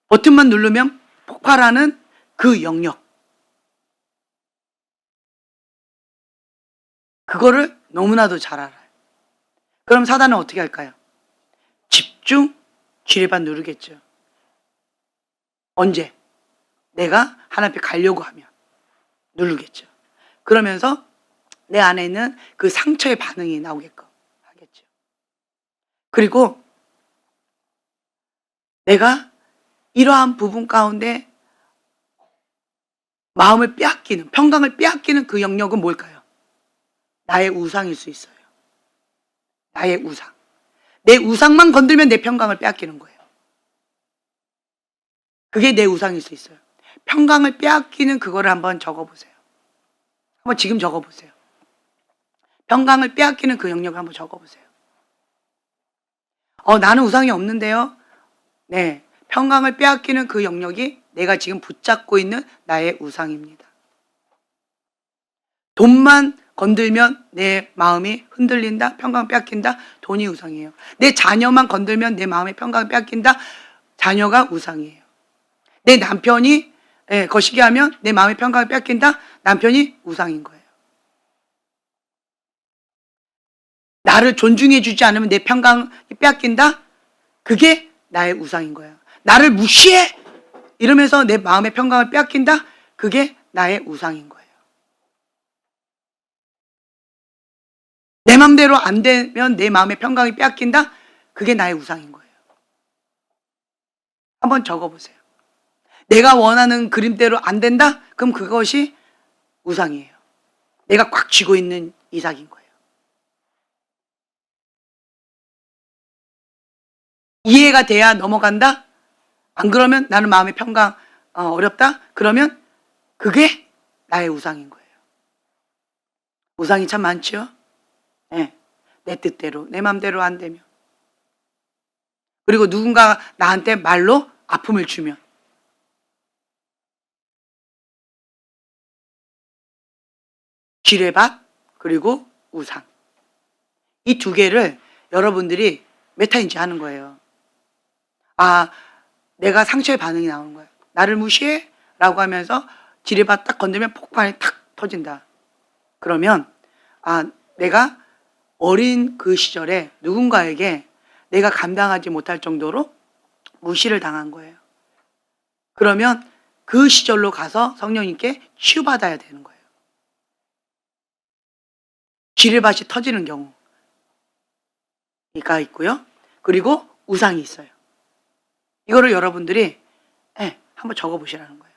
버튼만 누르면 폭발하는 그 영역, 그거를 너무나도 잘 알아요. 그럼 사단은 어떻게 할까요? 집중, 지뢰반 누르겠죠. 언제? 내가 하나님 앞에 가려고 하면 누르겠죠. 그러면서 내 안에 있는 그 상처의 반응이 나오게끔 하겠죠. 그리고 내가 이러한 부분 가운데 마음을 빼앗기는, 평강을 빼앗기는 그 영역은 뭘까요? 나의 우상일 수 있어요. 나의 우상. 내 우상만 건들면 내 평강을 빼앗기는 거예요. 그게 내 우상일 수 있어요. 평강을 빼앗기는 그거를 한번 적어보세요. 한번 지금 적어보세요. 평강을 빼앗기는 그 영역을 한번 적어보세요. 나는 우상이 없는데요. 네, 평강을 빼앗기는 그 영역이 내가 지금 붙잡고 있는 나의 우상입니다. 돈만 건들면 내 마음이 흔들린다, 평강 빼앗긴다, 돈이 우상이에요. 내 자녀만 건들면 내 마음의 평강을 빼앗긴다, 자녀가 우상이에요. 내 남편이 거시기 하면 내 마음의 평강을 빼앗긴다, 남편이 우상인 거예요. 나를 존중해 주지 않으면 내 평강이 빼앗긴다, 그게 나의 우상인 거예요. 나를 무시해 이러면서 내 마음의 평강을 빼앗긴다, 그게 나의 우상인 거예요. 내 맘대로 안 되면 내 마음의 평강이 빼앗긴다, 그게 나의 우상인 거예요. 한번 적어보세요. 내가 원하는 그림대로 안 된다? 그럼 그것이 우상이에요. 내가 꽉 쥐고 있는 이삭인 거예요. 이해가 돼야 넘어간다? 안 그러면 나는 마음의 평강 어렵다? 그러면 그게 나의 우상인 거예요. 우상이 참 많죠? 네, 내 뜻대로, 내 맘대로 안 되면. 그리고 누군가 나한테 말로 아픔을 주면. 지뢰밭 그리고 우상. 이 두 개를 여러분들이 메타인지 하는 거예요. 내가 상처의 반응이 나오는 거예요. 나를 무시해? 라고 하면서 지뢰밭 딱 건들면 폭발이 탁 터진다. 그러면 내가 어린 그 시절에 누군가에게 내가 감당하지 못할 정도로 무시를 당한 거예요. 그러면 그 시절로 가서 성령님께 치유받아야 되는 거예요. 지뢰밭이 터지는 경우가 있고요. 그리고 우상이 있어요. 이거를 여러분들이 한번 적어보시라는 거예요.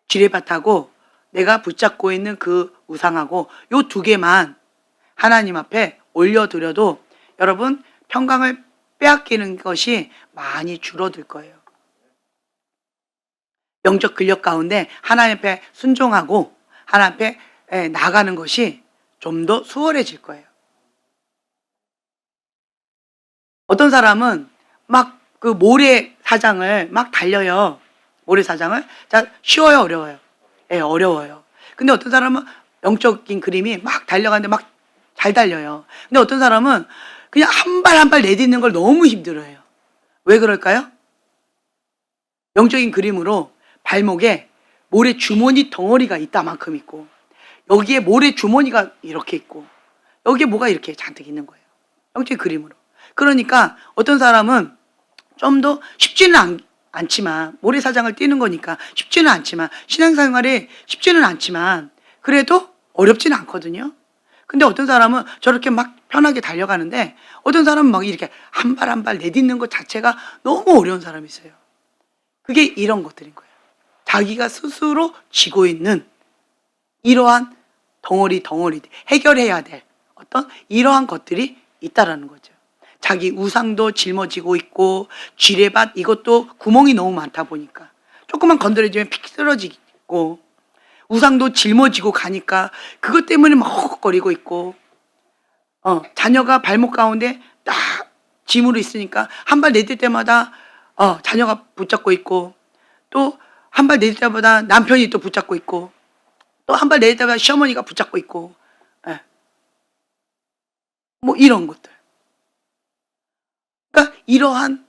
지뢰밭하고 내가 붙잡고 있는 그 우상하고 요 두 개만 하나님 앞에 올려드려도 여러분 평강을 빼앗기는 것이 많이 줄어들 거예요. 영적 근력 가운데 하나님 앞에 순종하고 하나님 앞에 나가는 것이 좀 더 수월해질 거예요. 어떤 사람은 막 그 모래사장을 막 달려요. 모래사장을. 자, 쉬워요, 어려워요? 어려워요. 근데 어떤 사람은 영적인 그림이 막 달려가는데 막 잘 달려요. 근데 어떤 사람은 그냥 한 발 한 발 내딛는 걸 너무 힘들어해요. 왜 그럴까요? 영적인 그림으로 발목에 모래 주머니 덩어리가 있다만큼 있고, 여기에 모래 주머니가 이렇게 있고, 여기에 뭐가 이렇게 잔뜩 있는 거예요. 영적인 그림으로. 그러니까 어떤 사람은 좀 더 쉽지는 않지만, 모래사장을 뛰는 거니까 쉽지는 않지만, 신앙생활에 쉽지는 않지만 그래도 어렵지는 않거든요. 근데 어떤 사람은 저렇게 막 편하게 달려가는데 어떤 사람은 막 이렇게 한 발 한 발 내딛는 것 자체가 너무 어려운 사람이 있어요. 그게 이런 것들인 거예요. 자기가 스스로 쥐고 있는 이러한 덩어리 해결해야 될 어떤 이러한 것들이 있다라는 거죠. 자기 우상도 짊어지고 있고 지뢰밭 이것도 구멍이 너무 많다 보니까 조금만 건드려지면 픽 쓰러지고 우상도 짊어지고 가니까 그것 때문에 막 허걱거리고 있고 자녀가 발목 가운데 딱 짐으로 있으니까 한 발 내딜 때마다 자녀가 붙잡고 있고 또 한 발 내딜 때마다 남편이 또 붙잡고 있고 또 한 발 내딜 때마다 시어머니가 붙잡고 있고 뭐 이런 것들. 그러니까 이러한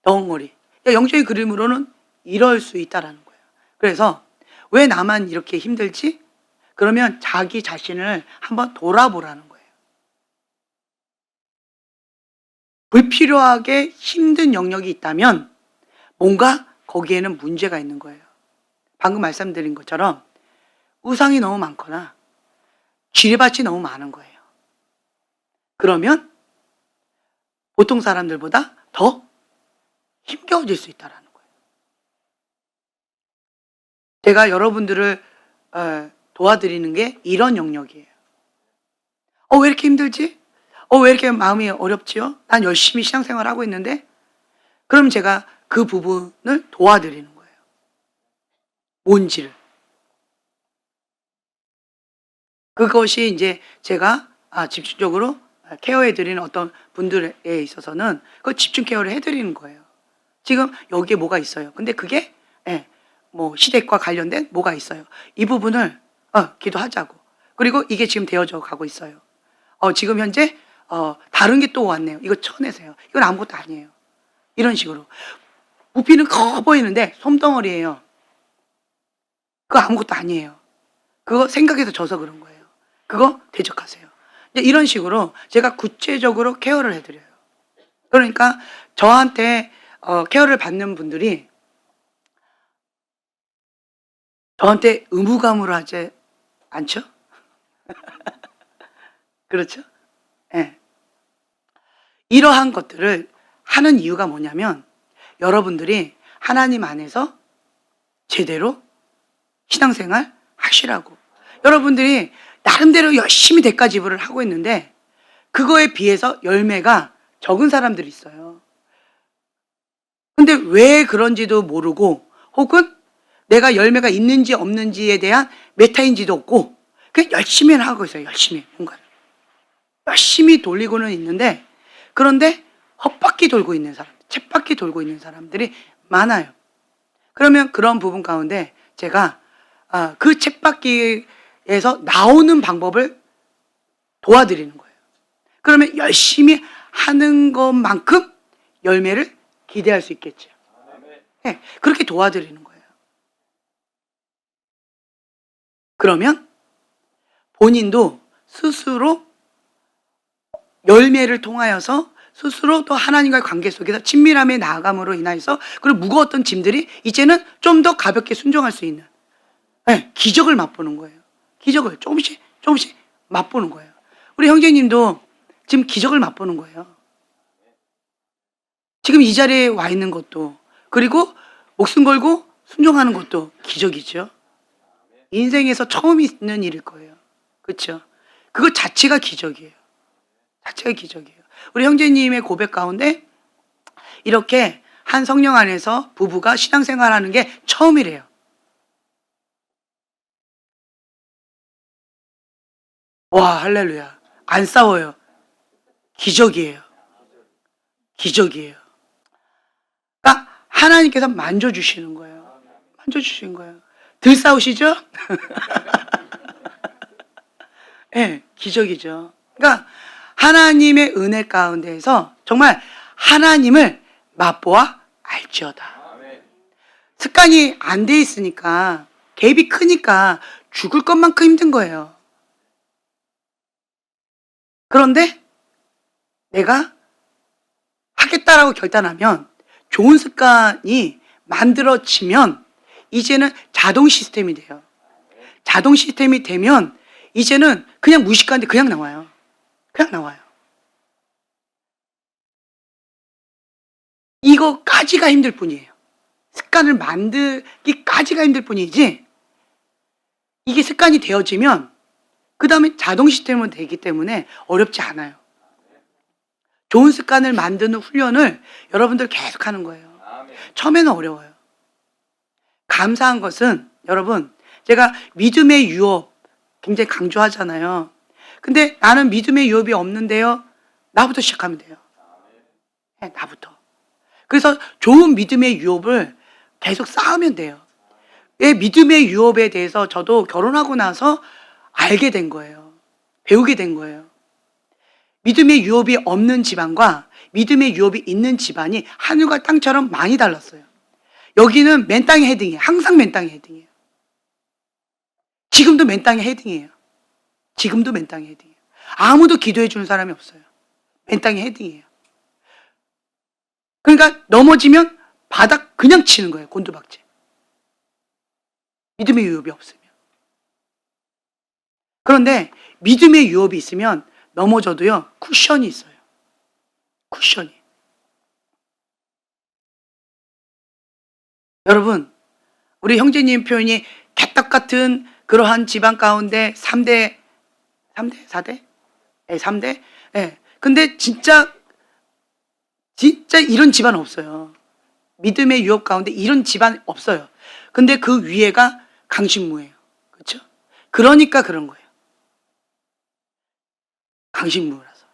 덩어리. 영적인 그림으로는 이럴 수 있다라는 거예요. 그래서 왜 나만 이렇게 힘들지? 그러면 자기 자신을 한번 돌아보라는 거예요. 불필요하게 힘든 영역이 있다면 뭔가 거기에는 문제가 있는 거예요. 방금 말씀드린 것처럼 우상이 너무 많거나 지뢰밭이 너무 많은 거예요. 그러면 보통 사람들보다 더 힘겨워질 수 있다는 거예요. 제가 여러분들을 도와드리는 게 이런 영역이에요. 왜 이렇게 힘들지? 왜 이렇게 마음이 어렵지요? 난 열심히 신앙생활 하고 있는데? 그럼 제가 그 부분을 도와드리는 거예요. 뭔지를. 그것이 이제 제가 집중적으로 케어해드리는 어떤 분들에 있어서는 그 집중 케어를 해드리는 거예요. 지금 여기에 뭐가 있어요. 근데 그게 뭐 시댁과 관련된 뭐가 있어요. 이 부분을 기도하자고. 그리고 이게 지금 되어져 가고 있어요. 지금 현재 다른 게 또 왔네요. 이거 쳐내세요. 이건 아무것도 아니에요. 이런 식으로. 부피는 커 보이는데 솜덩어리예요. 그거 아무것도 아니에요. 그거 생각해서 져서 그런 거예요. 그거 대적하세요. 이런 식으로 제가 구체적으로 케어를 해드려요. 그러니까 저한테 케어를 받는 분들이 저한테 의무감으로 하지 않죠? 그렇죠? 예. 이러한 것들을 하는 이유가 뭐냐면 여러분들이 하나님 안에서 제대로 신앙생활 하시라고. 여러분들이 나름대로 열심히 대가지불을 하고 있는데 그거에 비해서 열매가 적은 사람들이 있어요. 근데 왜 그런지도 모르고 혹은 내가 열매가 있는지 없는지에 대한 메타인지도 없고 그냥 열심히 하고 있어요. 열심히 뭔가를. 열심히 돌리고는 있는데 그런데 헛바퀴 돌고 있는 사람, 쳇바퀴 돌고 있는 사람들이 많아요. 그러면 그런 부분 가운데 제가 그 쳇바퀴에서 나오는 방법을 도와드리는 거예요. 그러면 열심히 하는 것만큼 열매를 기대할 수 있겠죠. 네, 그렇게 도와드리는 거예요. 그러면 본인도 스스로 열매를 통하여서 스스로 또 하나님과의 관계 속에서 친밀함에 나아감으로 인하여서 그리고 무거웠던 짐들이 이제는 좀 더 가볍게 순종할 수 있는 기적을 맛보는 거예요. 기적을 조금씩 맛보는 거예요. 우리 형제님도 지금 기적을 맛보는 거예요. 지금 이 자리에 와 있는 것도 그리고 목숨 걸고 순종하는 것도 기적이죠. 인생에서 처음 있는 일일 거예요. 그렇죠? 그거 자체가 기적이에요. 자체가 기적이에요. 우리 형제님의 고백 가운데 이렇게 한 성령 안에서 부부가 신앙생활하는 게 처음이래요. 와, 할렐루야. 안 싸워요. 기적이에요. 기적이에요. 그러니까 하나님께서 만져주시는 거예요. 만져주시는 거예요. 들 싸우시죠? 네, 기적이죠. 그러니까 하나님의 은혜 가운데에서 정말 하나님을 맛보아 알지어다. 습관이 안 돼 있으니까 갭이 크니까 죽을 것만큼 힘든 거예요. 그런데 내가 하겠다라고 결단하면 좋은 습관이 만들어지면 이제는 자동 시스템이 돼요. 자동 시스템이 되면 이제는 그냥 무식한데 그냥 나와요. 그냥 나와요. 이거까지가 힘들 뿐이에요. 습관을 만들기까지가 힘들 뿐이지 이게 습관이 되어지면 그 다음에 자동 시스템은 되기 때문에 어렵지 않아요. 좋은 습관을 만드는 훈련을 여러분들 계속 하는 거예요. 처음에는 어려워요. 감사한 것은 여러분, 제가 믿음의 유업 굉장히 강조하잖아요. 근데 나는 믿음의 유업이 없는데요. 나부터 시작하면 돼요. 네, 나부터. 그래서 좋은 믿음의 유업을 계속 쌓으면 돼요. 왜 믿음의 유업에 대해서 저도 결혼하고 나서 알게 된 거예요. 배우게 된 거예요. 믿음의 유업이 없는 집안과 믿음의 유업이 있는 집안이 하늘과 땅처럼 많이 달랐어요. 여기는 맨 땅에 헤딩이에요. 항상 맨 땅에 헤딩이에요. 지금도 맨 땅에 헤딩이에요. 지금도 맨 땅에 헤딩이에요. 아무도 기도해 주는 사람이 없어요. 맨 땅에 헤딩이에요. 그러니까 넘어지면 바닥 그냥 치는 거예요. 곤두박질. 믿음의 유업이 없으면. 그런데 믿음의 유업이 있으면 넘어져도요, 쿠션이 있어요. 쿠션이. 여러분, 우리 형제님 표현이 개떡 같은 그러한 집안 가운데 3대, 4대? 네, 3대? 네. 근데 진짜 이런 집안 없어요. 믿음의 유업 가운데 이런 집안 없어요. 근데 그 위에가 강신무예요. 그렇죠? 그러니까 그런 거예요. 강신무라서.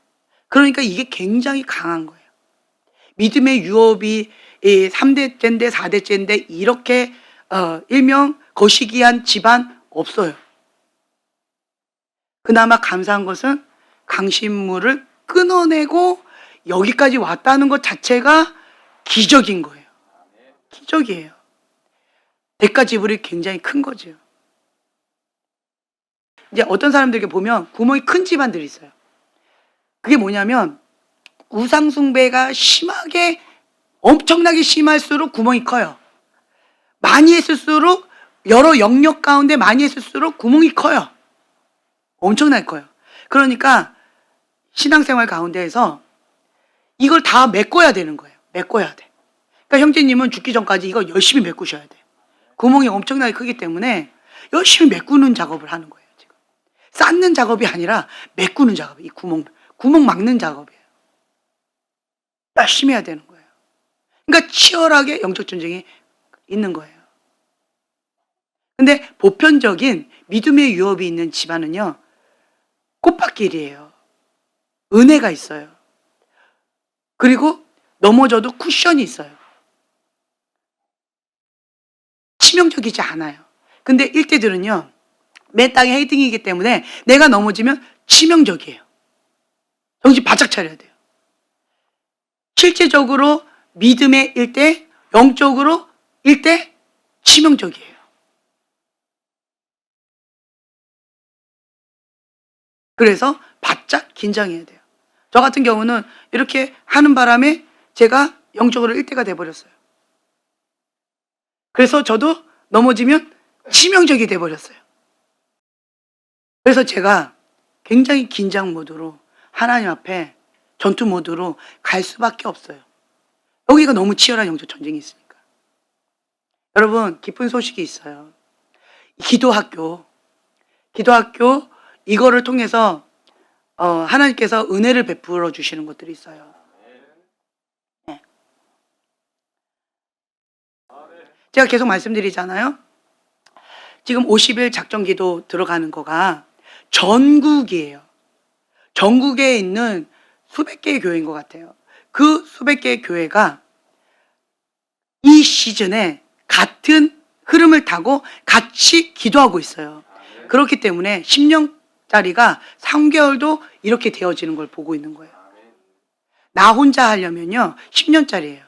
그러니까 이게 굉장히 강한 거예요. 믿음의 유업이 3대째인데 4대째인데 이렇게 일명 거시기한 집안 없어요. 그나마 감사한 것은 강신무를 끊어내고 여기까지 왔다는 것 자체가 기적인 거예요. 기적이에요. 대가 지불이 굉장히 큰 거죠. 이제 어떤 사람들에게 보면 구멍이 큰 집안들이 있어요. 그게 뭐냐면 우상숭배가 심하게 엄청나게 심할수록 구멍이 커요. 많이 했을수록 여러 영역 가운데 많이 했을수록 구멍이 커요. 엄청나게 커요. 그러니까 신앙생활 가운데에서 이걸 다 메꿔야 되는 거예요. 메꿔야 돼. 그러니까 형제님은 죽기 전까지 이거 열심히 메꾸셔야 돼. 구멍이 엄청나게 크기 때문에 열심히 메꾸는 작업을 하는 거예요. 지금 쌓는 작업이 아니라 메꾸는 작업. 이 구멍 막는 작업이에요. 열심히 해야 되는 거예요. 그러니까 치열하게 영적 전쟁이 있는 거예요. 근데 보편적인 믿음의 유업이 있는 집안은요, 꽃밭길이에요. 은혜가 있어요. 그리고 넘어져도 쿠션이 있어요. 치명적이지 않아요. 근데 일대들은요, 맨 땅에 헤딩이기 때문에 내가 넘어지면 치명적이에요. 정신 바짝 차려야 돼요. 실제적으로 믿음의 일대, 영적으로 일대, 치명적이에요. 그래서 바짝 긴장해야 돼요. 저 같은 경우는 이렇게 하는 바람에 제가 영적으로 일대가 돼버렸어요. 그래서 저도 넘어지면 치명적이 돼버렸어요. 그래서 제가 굉장히 긴장 모드로 하나님 앞에 전투 모드로 갈 수밖에 없어요. 여기가 너무 치열한 영적 전쟁이 있으니까. 여러분, 기쁜 소식이 있어요. 기도학교 이거를 통해서 하나님께서 은혜를 베풀어 주시는 것들이 있어요. 네. 제가 계속 말씀드리잖아요. 지금 50일 작정기도 들어가는 거가 전국이에요. 전국에 있는 수백 개의 교회인 것 같아요. 그 수백 개의 교회가 이 시즌에 같은 흐름을 타고 같이 기도하고 있어요. 그렇기 때문에 10년짜리가 3개월도 이렇게 되어지는 걸 보고 있는 거예요. 나 혼자 하려면요 10년짜리예요.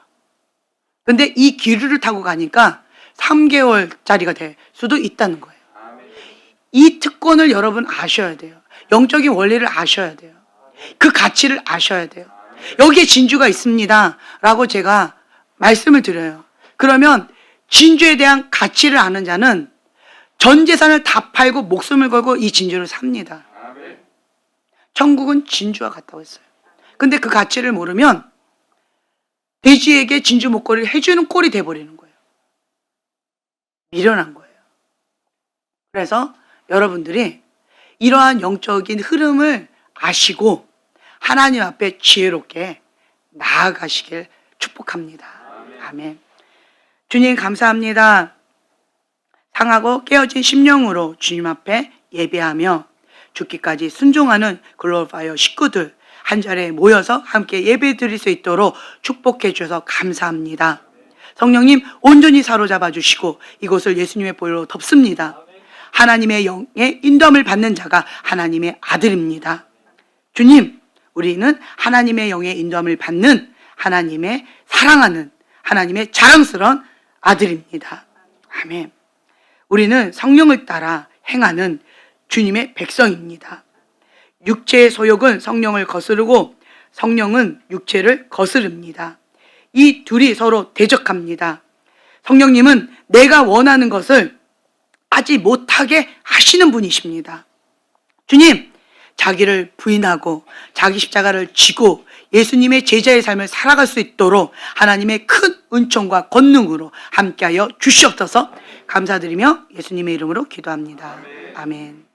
근데 이 기류를 타고 가니까 3개월짜리가 될 수도 있다는 거예요. 이 특권을 여러분 아셔야 돼요. 영적인 원리를 아셔야 돼요. 그 가치를 아셔야 돼요. 여기에 진주가 있습니다 라고 제가 말씀을 드려요. 그러면 진주에 대한 가치를 아는 자는 전 재산을 다 팔고 목숨을 걸고 이 진주를 삽니다. 천국은 진주와 같다고 했어요. 근데 그 가치를 모르면 돼지에게 진주 목걸이를 해주는 꼴이 돼버리는 거예요. 미련한 거예요. 그래서 여러분들이 이러한 영적인 흐름을 아시고 하나님 앞에 지혜롭게 나아가시길 축복합니다. 아멘. 주님 감사합니다. 상하고 깨어진 심령으로 주님 앞에 예배하며 죽기까지 순종하는 글로벌파이어 식구들 한 자리에 모여서 함께 예배 드릴 수 있도록 축복해 주셔서 감사합니다. 성령님 온전히 사로잡아 주시고 이곳을 예수님의 보혈로 덮습니다. 하나님의 영의 인도함을 받는 자가 하나님의 아들입니다. 주님, 우리는 하나님의 영의 인도함을 받는 하나님의 사랑하는 하나님의 자랑스러운 아들입니다. 아멘. 우리는 성령을 따라 행하는 주님의 백성입니다. 육체의 소욕은 성령을 거스르고 성령은 육체를 거스릅니다. 이 둘이 서로 대적합니다. 성령님은 내가 원하는 것을 하지 못하게 하시는 분이십니다. 주님, 자기를 부인하고 자기 십자가를 지고 예수님의 제자의 삶을 살아갈 수 있도록 하나님의 큰 은총과 권능으로 함께하여 주시옵소서. 감사드리며 예수님의 이름으로 기도합니다. 아멘.